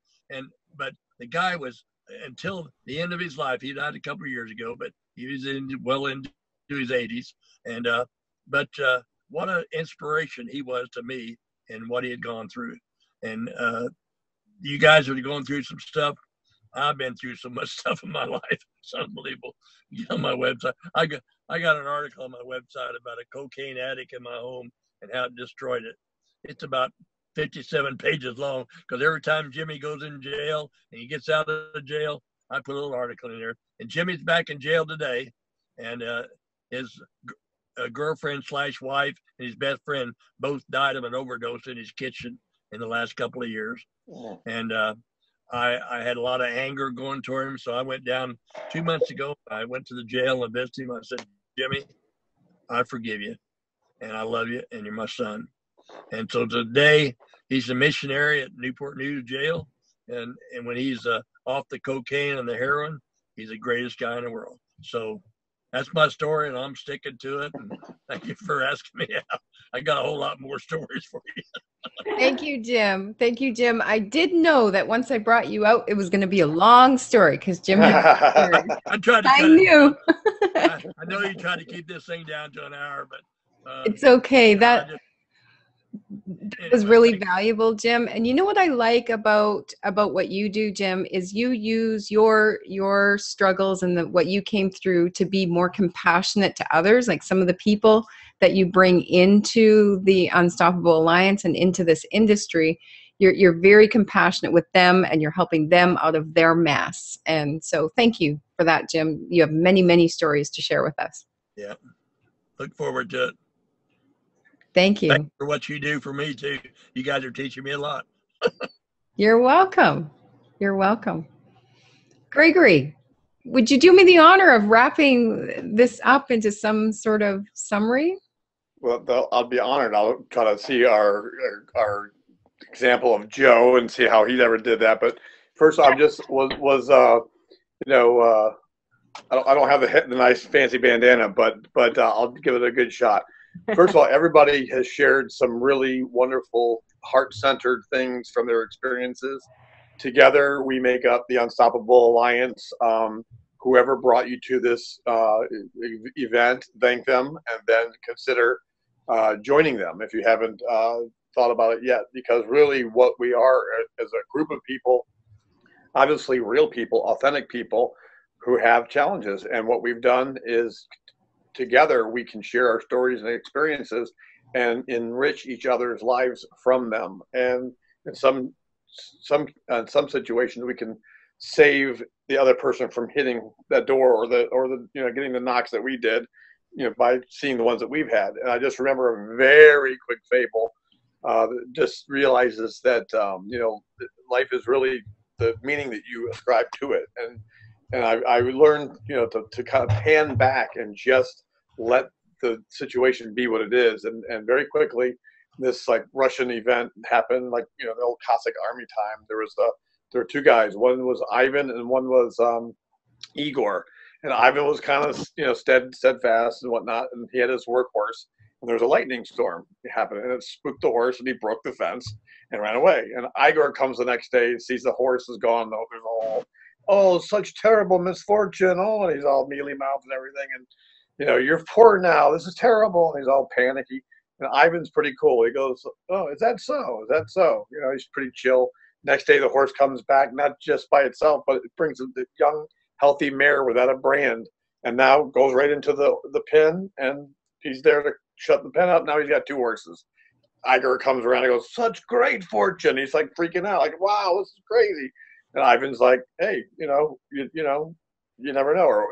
But the guy was, until the end of his life, he died a couple of years ago, but he was well into his 80s. And but what an inspiration he was to me and what he had gone through. And you guys are going through some stuff. I've been through so much stuff in my life. It's unbelievable. Get on my website. I got an article on my website about a cocaine addict in my home and how it destroyed it. It's about 57 pages long because every time Jimmy goes in jail and he gets out of jail, I put a little article in there. And Jimmy's back in jail today, and his girlfriend / wife and his best friend both died of an overdose in his kitchen in the last couple of years. Yeah. And I had a lot of anger going toward him, so I went down 2 months ago. I went to the jail and visited him. I said, Jimmy, I forgive you, and I love you, and you're my son. And so today, he's a missionary at Newport News Jail, and when he's off the cocaine and the heroin, he's the greatest guy in the world. So that's my story, and I'm sticking to it. And thank you for asking me out. I got a whole lot more stories for you. Thank you, Jim. Thank you, Jim. I did know that once I brought you out, it was going to be a long story because Jim had I knew. I know you tried to keep this thing down to an hour, but it's okay. That was really thanks. valuable, Jim. And you know what I like about what you do, Jim, is you use your struggles and what you came through to be more compassionate to others, like some of the people that you bring into the Unstoppable Alliance and into this industry. You're very compassionate with them, and you're helping them out of their mess. And so thank you for that, Jim. You have many, many stories to share with us. Yeah. Look forward to it. Thank you. Thanks for what you do for me, too. You guys are teaching me a lot. You're welcome. You're welcome. Gregory, would you do me the honor of wrapping this up into some sort of summary? Well, I'll be honored. I'll try to see our example of Joe and see how he ever did that. But first, I just was you know, I don't have the nice fancy bandana, but I'll give it a good shot. First of all, everybody has shared some really wonderful, heart-centered things from their experiences. Together, we make up the Unstoppable Alliance. Whoever brought you to this event, thank them, and then consider joining them if you haven't thought about it yet. Because really what we are as a group of people, obviously real people, authentic people who have challenges. And what we've done is together we can share our stories and experiences and enrich each other's lives from them. And in some situations we can save the other person from hitting that door or the getting the knocks that we did, by seeing the ones that we've had. And I just remember a very quick fable that just realizes that life is really the meaning that you ascribe to it. And I learned to kind of pan back and just let the situation be what it is. And very quickly this like Russian event happened, like the old Cossack army time. There were two guys. One was Ivan and one was Igor. And Ivan was kind of steadfast and whatnot, and he had his workhorse. And there was a lightning storm happening, and it spooked the horse, and he broke the fence and ran away. And Igor comes the next day and sees the horse is gone. There's oh, such terrible misfortune. Oh, and he's all mealy mouthed and everything. And you're poor now. This is terrible. And he's all panicky. And Ivan's pretty cool. He goes, oh, is that so? Is that so? He's pretty chill. Next day, the horse comes back, not just by itself, but it brings the young, healthy mare without a brand, and now goes right into the pen, and he's there to shut the pen up. Now he's got 2 horses. Iger comes around and goes, such great fortune. He's like freaking out, like, wow, this is crazy. And Ivan's like, hey, you never know, or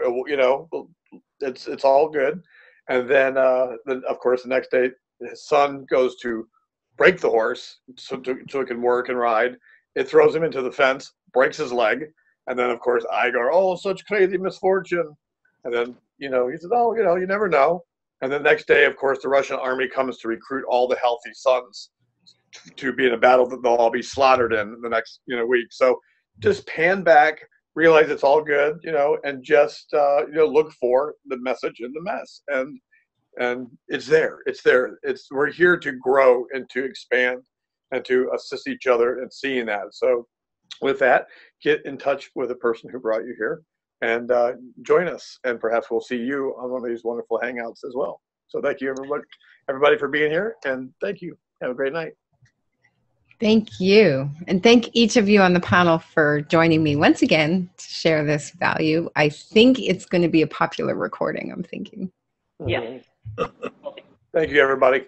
it's all good. And then of course the next day his son goes to break the horse so it can work and ride. It throws him into the fence, breaks his leg, and then of course Igar, oh, such crazy misfortune. And then he says, oh, you never know. And the next day, of course, the Russian army comes to recruit all the healthy sons to be in a battle that they'll all be slaughtered in the next week. So just pan back, realize it's all good, and just look for the message in the mess, and it's there. We're here to grow and to expand and to assist each other in seeing that. So with that, get in touch with the person who brought you here and join us, and perhaps we'll see you on one of these wonderful hangouts as well. So thank you, everybody for being here, and thank you. Have a great night. Thank you. And thank each of you on the panel for joining me once again to share this value. I think it's going to be a popular recording, I'm thinking. Yeah. Thank you, everybody.